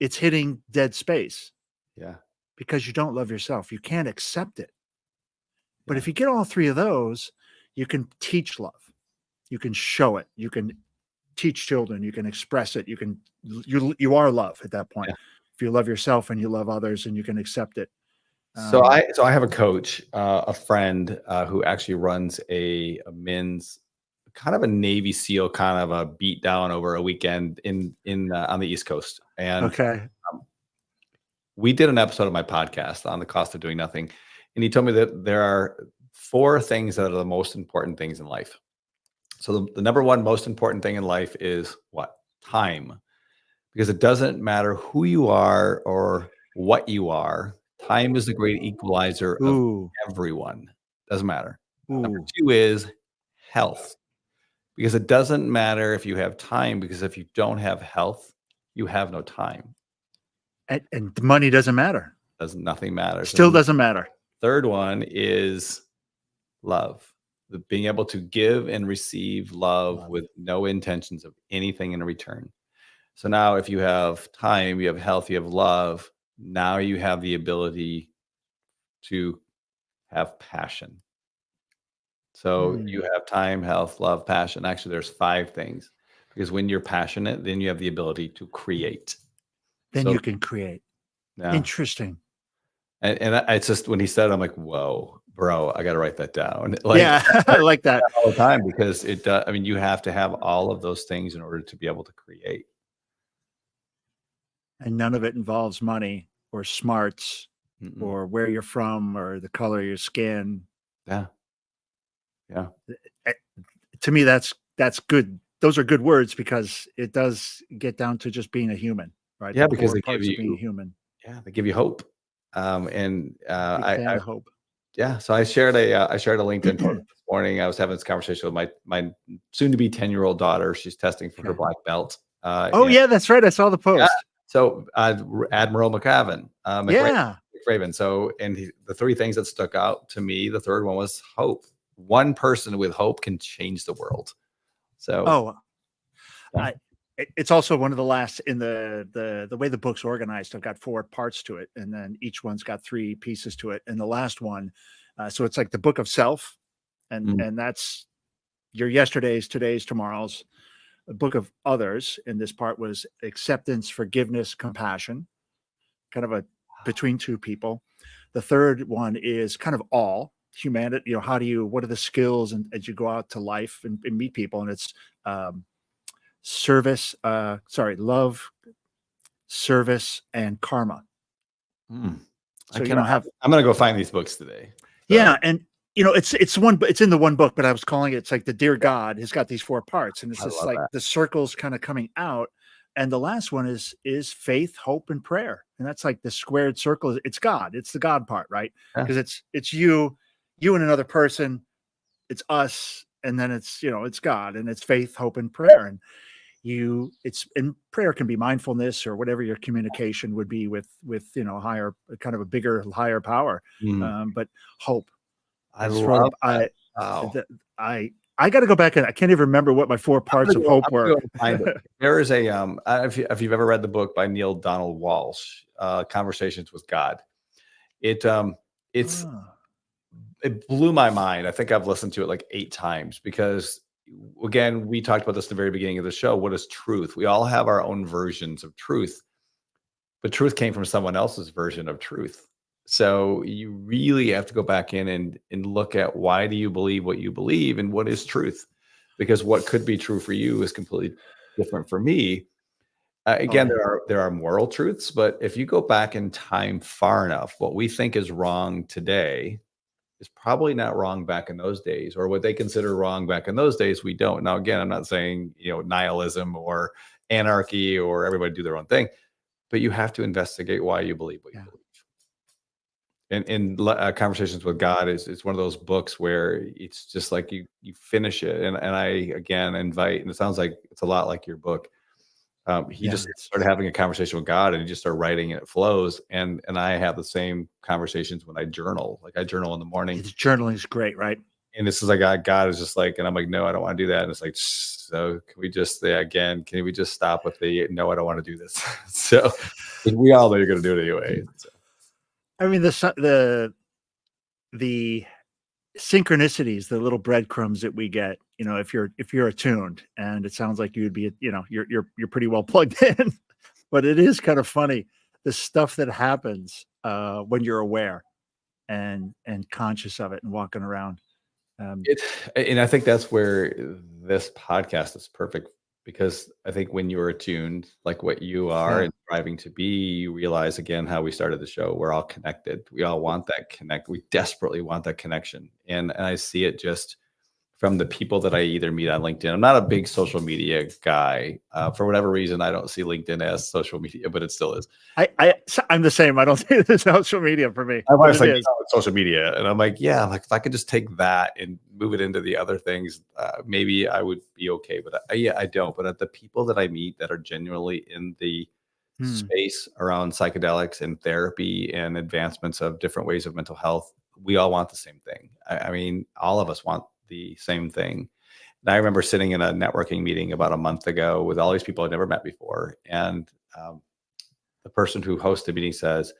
it's hitting dead space. Yeah. Because you don't love yourself. You can't accept it. But Yeah. if you get all 3 of those, you can teach love. You can show it. You can teach children. You can express it. You are love at that point. Yeah. If you love yourself and you love others and you can accept it. So I have a coach, a friend who actually runs a men's kind of a Navy SEAL kind of a beat down over a weekend in on the East Coast. And okay. We did an episode of my podcast on the cost of doing nothing. And he told me that there are 4 things that are the most important things in life. So the number one most important thing in life is what? Time. Because it doesn't matter who you are or what you are. Time is the great equalizer of everyone. Doesn't matter. Number 2 is health. Because it doesn't matter if you have time, because if you don't have health, you have no time. And money doesn't matter. Nothing matters. Still doesn't matter. Third one is love. Being able to give and receive love with no intentions of anything in return. So now if you have time, you have health, you have love, now you have the ability to have passion. So you have time, health, love, passion. Actually, there's 5 things. Because when you're passionate, then you have the ability to create. Then you can create. Yeah. Interesting. And it's just when he said it, I'm like, whoa, bro, I got to write that down. Yeah, I like that all the time because it does. I mean, you have to have all of those things in order to be able to create. And none of it involves money or smarts or where you're from or the color of your skin. Yeah. Yeah. To me, that's good. Those are good words because it does get down to just being a human, right? Yeah, because they give you being human. Yeah, they give you hope. I hope. Yeah, so I shared a LinkedIn post this morning. I was having this conversation with my soon-to-be 10-year-old daughter. She's testing for her black belt. Yeah, that's right. I saw the post. Yeah. So Admiral McRaven. McRaven. So, the 3 things that stuck out to me, the third one was hope. One person with hope can change the world. So, it's also one of the last in the way the book's organized. I've got 4 parts to it, and then each one's got 3 pieces to it. And the last one, so it's like the book of self, and that's your yesterdays, today's, tomorrow's. A book of others. And this part was acceptance, forgiveness, compassion, kind of a between 2 people. The third one is kind of all humanity. What are the skills as you go out to life and meet people? And it's love, service, and karma. So I'm going to go find these books today. So. Yeah. And it's in the one book, but I was calling it's like the Dear God has got these 4 parts, and it's just like the circles kind of coming out. And the last one is faith, hope, and prayer. And that's like the squared circle. It's God. It's the God part, right? Because it's you and another person, it's us. And then it's God, and it's faith, hope, and prayer. And and prayer can be mindfulness or whatever your communication would be with higher, kind of a bigger, higher power. But hope. I got to go back and I can't even remember what my 4 parts of hope were. There is a if you've ever read the book by Neil Donald Walsh, Conversations with God, it blew my mind. I think I've listened to it like 8 times because, again, we talked about this at the very beginning of the show. What is truth? We all have our own versions of truth. but truth came from someone else's version of truth. So you really have to go back in and look at, why do you believe what you believe, and what is truth? Because what could be true for you is completely different for me. Oh Again, yeah. there are moral truths, but if you go back in time far enough, what we think is wrong today is probably not wrong back in those days, or what they consider wrong back in those days, we don't. Now, again, I'm not saying, nihilism or anarchy or everybody do their own thing, but you have to investigate why you believe what you Yeah. believe. And Conversations with God is one of those books where it's just like you finish it, and I again invite, and it sounds like it's a lot like your book. He Yeah. just started having a conversation with God, and he just started writing, and it flows. And I have the same conversations when I journal. Like, I journal in the morning, It's journaling is great, right? and this is like, God is just like, and I'm like, no, I don't want to do that. And it's like, so can we just say again? Can we just stop with the no? I don't want to do this. So, because we all know you're going to do it anyway. So. I mean, the synchronicities, the little breadcrumbs that we get, if you're attuned, and it sounds like you'd be, you're pretty well plugged in, but it is kind of funny, the stuff that happens when you're aware and conscious of it and walking around. And I think that's where this podcast is perfect, because I think when you're attuned, like what you are Yeah. and striving to be, you realize again how we started the show. We're all connected. We all want that connect. We desperately want that connection. And I see it just from the people that I either meet on LinkedIn. I'm not a big social media guy. For whatever reason, I don't see LinkedIn as social media, but it still is. I'm the same. I don't see the social media for me. My But wife's it like, is. "Oh, it's social media," and I'm like, "Yeah." I'm like, if I could just take that and move it into the other things, maybe I would be okay. But yeah, I don't. But the people that I meet that are genuinely in the Hmm. space around psychedelics and therapy and advancements of different ways of mental health, we all want the same thing. I mean, all of us want the same thing. And I remember sitting in a networking meeting about a month ago with all these people I'd never met before, and the person who hosted the meeting says,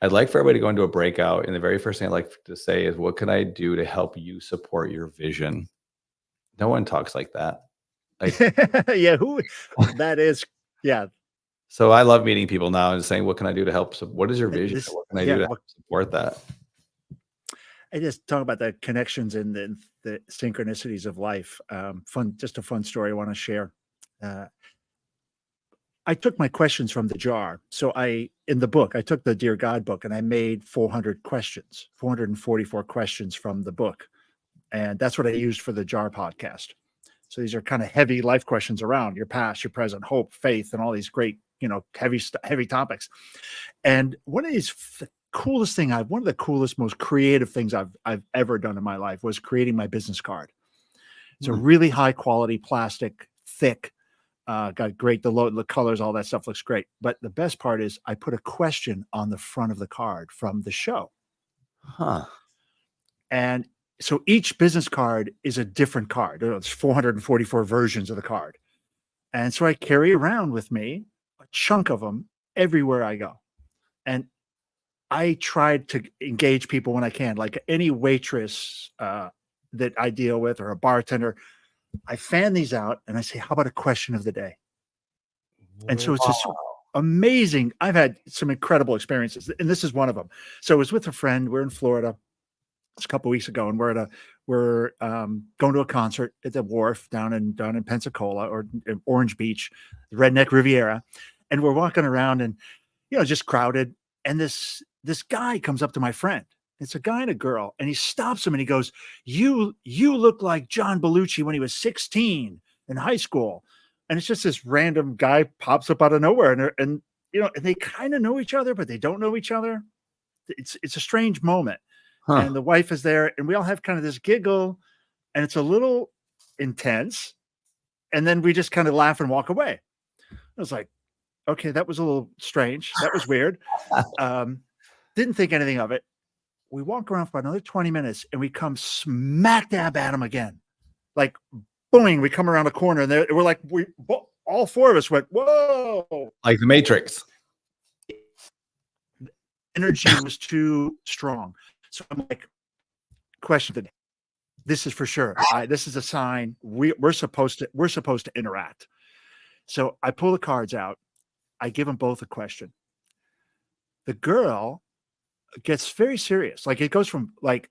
"I'd like for everybody to go into a breakout. And the very first thing I'd like to say is, what can I do to help you support your vision?" No one talks like that. Like, Yeah, that is, yeah. so I love meeting people now and saying, what can I do to help? What is your vision? This, What can I do yeah. to help support that? I just talk about the connections and the synchronicities of life. Just a fun story I want to share. Uh, I took my questions from the jar. So in the book, I took the Dear God book and I made 400 questions, 444 questions from the book. And that's what I used for the jar podcast. So these are kind of heavy life questions around your past, your present, hope, faith, and all these great, heavy topics. And one of the coolest, most creative things I've ever done in my life was creating my business card. It's a Hmm. really high quality plastic, thick, got great, the colors, all that stuff looks great. But the best part is I put a question on the front of the card from the show. Huh. And so each business card is a different card. There's 444 versions of the card. And so I carry around with me a chunk of them everywhere I go. And I tried to engage people when I can, like any waitress that I deal with, or a bartender. I fan these out and I say, how about a question of the day? And so it's just amazing. I've had some incredible experiences, and this is one of them. So I was with a friend. We're in Florida. It's a couple of weeks ago, and we're going to a concert at the wharf down in Pensacola, or in Orange Beach, the Redneck Riviera, and we're walking around and just crowded. And this guy comes up to my friend. It's a guy and a girl, and he stops him and he goes, "You look like John Belushi when he was 16 in high school." And it's just this random guy pops up out of nowhere, and they kind of know each other, but they don't know each other. It's a strange moment. Huh. And the wife is there, and we all have kind of this giggle, and it's a little intense. And then we just kind of laugh and walk away. I was like, okay, that was a little strange. That was weird. Didn't think anything of it. We walk around for another 20 minutes, and we come smack dab at him again. Like, boing, we come around a corner, and we're like, all four of us went, whoa. Like the Matrix. Energy was too strong. So I'm like, question today. This is for sure. This is a sign we're supposed to interact. So I pull the cards out. I give them both a question. the girl gets very serious. Like it goes from like,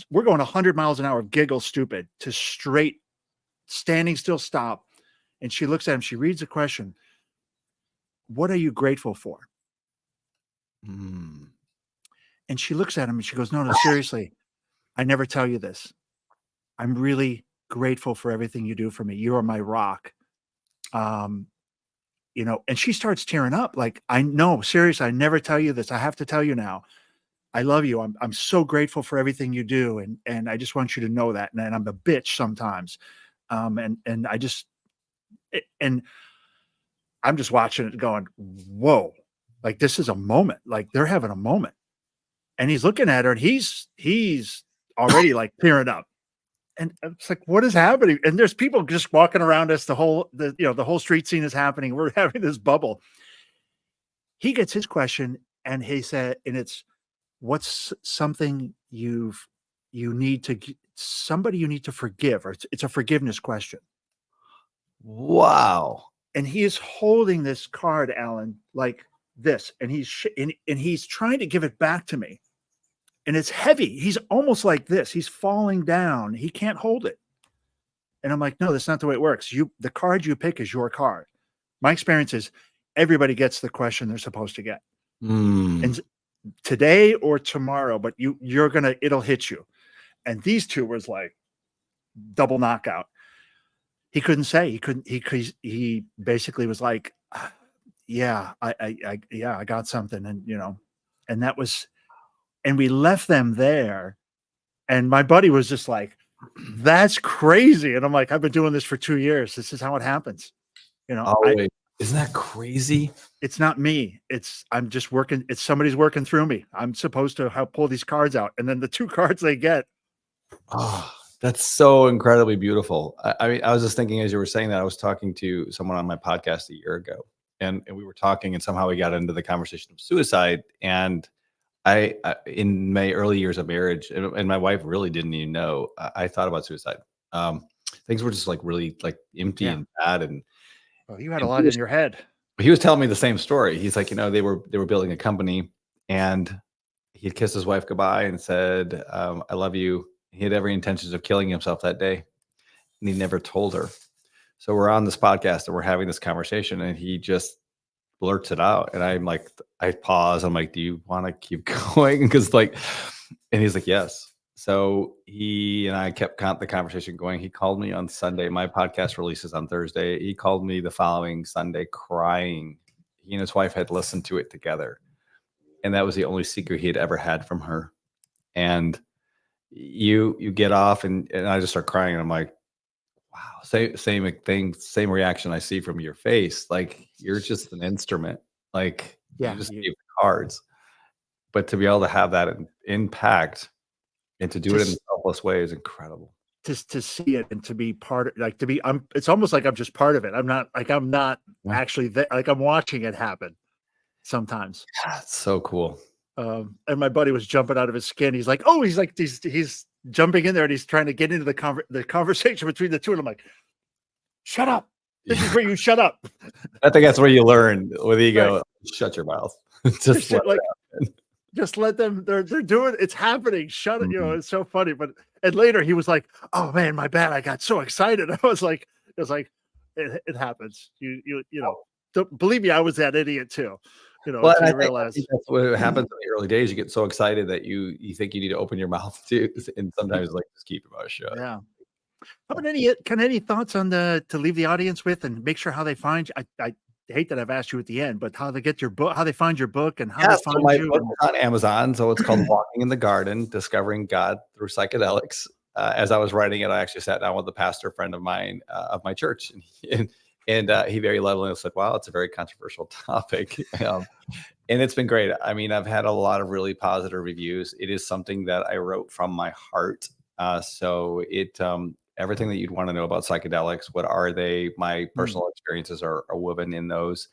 we're going 100 miles an hour, giggle stupid, to straight, standing still, stop. And she looks at him, she reads the question. What are you grateful for? Mm. And she looks at him and she goes, no, seriously, I never tell you this. I'm really grateful for everything you do for me. You are my rock. And she starts tearing up. Like, I know, seriously, I never tell you this. I have to tell you now. I love you. I'm so grateful for everything you do. And I just want you to know that. And I'm a bitch sometimes. And I'm just watching it going, whoa, like this is a moment. Like they're having a moment. And he's looking at her and he's already like tearing up. And it's like, what is happening? And there's people just walking around us. The whole street scene is happening. We're having this bubble. He gets his question and he said, and it's, what's something you need to forgive, or it's a forgiveness question. Wow. And he is holding this card, Alan, like this, and he's trying to give it back to me. And it's heavy. He's almost like this. He's falling down. He can't hold it. And I'm like, no, that's not the way it works. The card you pick is your card. My experience is everybody gets the question they're supposed to get. And today or tomorrow, but it'll hit you. And these two was like double knockout. He couldn't say, he basically was like, yeah, I got something. And, and that was, and we left them there. And my buddy was just like, that's crazy. And I'm like, I've been doing this for 2 years. This is how it happens. Isn't that crazy? It's not me. I'm just working. It's somebody's working through me. I'm supposed to pull these cards out. And then the 2 cards they get. Oh, that's so incredibly beautiful. I mean, I was just thinking as you were saying that, I was talking to someone on my podcast a year ago, and we were talking, and somehow we got into the conversation of suicide. And I in my early years of marriage, and my wife really didn't even know, I thought about suicide. Things were just like really like empty and bad. And you had a lot in your head. He was telling me the same story. He's like, they were building a company, and he had kissed his wife goodbye and said, I love you. He had every intentions of killing himself that day, and he never told her. So we're on this podcast and we're having this conversation, and he just blurts it out. And I'm like, I pause. I'm like, do you want to keep going? Because and he's like, yes. So he and I kept the conversation going. He called me on Sunday. My podcast releases on Thursday. He called me the following Sunday crying. He and his wife had listened to it together, and that was the only secret he had ever had from her. And you get off, and I just start crying, and I'm like, wow, same thing, same reaction I see from your face. Like, you're just an instrument. Like, you just gave the cards. But to be able to have that impact and to do it in a selfless way is incredible. To see it and to be part of, it's almost like I'm just part of it. I'm not actually there. Like, I'm watching it happen sometimes. That's so cool. And my buddy was jumping out of his skin. He's like, oh, he's jumping in there, and he's trying to get into the conversation between the two. And I'm like, shut up. This is where you shut up. I think that's where you learn with ego. Right. Shut your mouth. Just let them. They're doing. It's happening. Shut it. It's so funny. And later he was like, "Oh man, my bad. I got so excited." I was like, it happens. Don't believe me. I was that idiot too. Well, I think that's what happens in the early days. You get so excited that you think you need to open your mouth too, and sometimes just keep your mouth shut. Yeah. How about any thoughts on to leave the audience with, and make sure how they find you? I hate that I've asked you at the end, but how they get your book, how they find your book, and how they find my you. Book is on Amazon, so it's called Walking in the Garden: Discovering God Through Psychedelics. As I was writing it, I actually sat down with a pastor friend of mine of my church, and he very lovingly said, wow, it's a very controversial topic. And it's been great. I mean, I've had a lot of really positive reviews. It is something that I wrote from my heart. So it, everything that you'd want to know about psychedelics, what are they? My personal experiences are woven in those.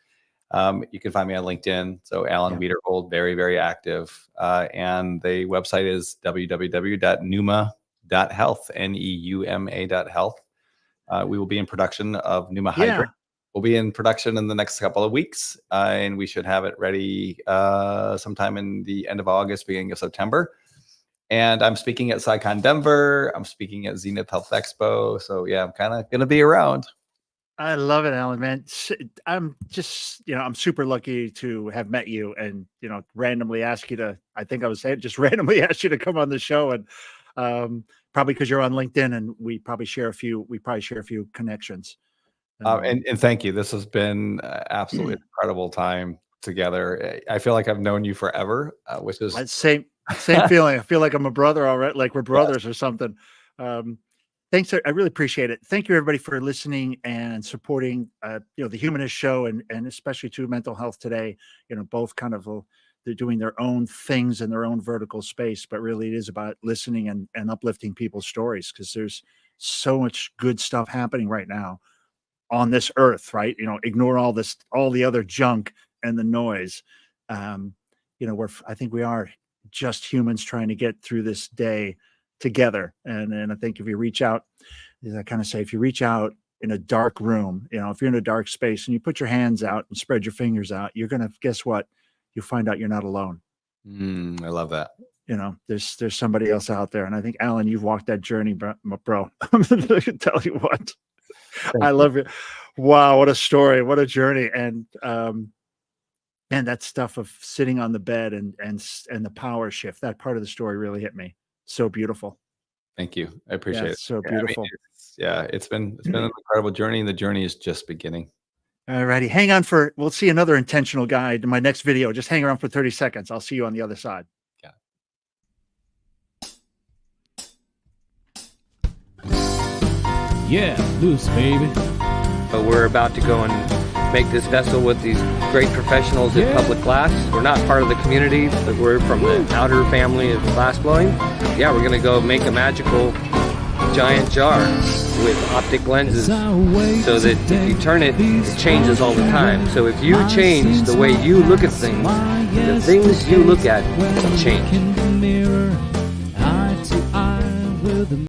You can find me on LinkedIn. So Alan Wiederhold, very, very active. And the website is www.neuma.health, Neuma.health. We will be in production of Pneuma Hydrate will be in production in the next couple of weeks, and we should have it ready sometime in the end of August, beginning of September. And I'm speaking at SciCon Denver. I'm speaking at Zenith Health Expo. So yeah, I'm kind of going to be around. I love it, Alan, man. I'm just, I'm super lucky to have met you and, randomly ask you to, I think I was saying, just randomly ask you to come on the show. And probably because you're on LinkedIn and we probably share a few connections. And thank you. This has been absolutely incredible time together. I feel like I've known you forever, which is same feeling. I feel like I'm a brother already, like we're brothers or something. Thanks. I really appreciate it. Thank you, everybody, for listening and supporting, the Humanist Show and especially to Mental Health Today. Both kind of they're doing their own things in their own vertical space, but really it is about listening and uplifting people's stories because there's so much good stuff happening right now on this earth, right? Ignore all the other junk and the noise. I think we are just humans trying to get through this day together. And I think if you reach out, as I kind of say, if you reach out in a dark room, if you're in a dark space and you put your hands out and spread your fingers out, you're going to, guess what? You find out you're not alone. I love that. There's somebody else out there. And I think, Alan, you've walked that journey, bro. I can tell you what, I love it. Wow. What a story. What a journey. And that stuff of sitting on the bed and the power shift, that part of the story really hit me. So beautiful. Thank you. I appreciate it. So beautiful. It's been an incredible journey, and the journey is just beginning. All righty. Hang on we'll see another intentional guide in my next video. Just hang around for 30 seconds. I'll see you on the other side. Yeah, loose, baby. But we're about to go and make this vessel with these great professionals in public glass. We're not part of the community, but we're from the outer family of glass blowing. Yeah, we're gonna go make a magical giant jar with optic lenses so that if you turn it, it changes all the time. So if you change the way you look at things, the things you look at change.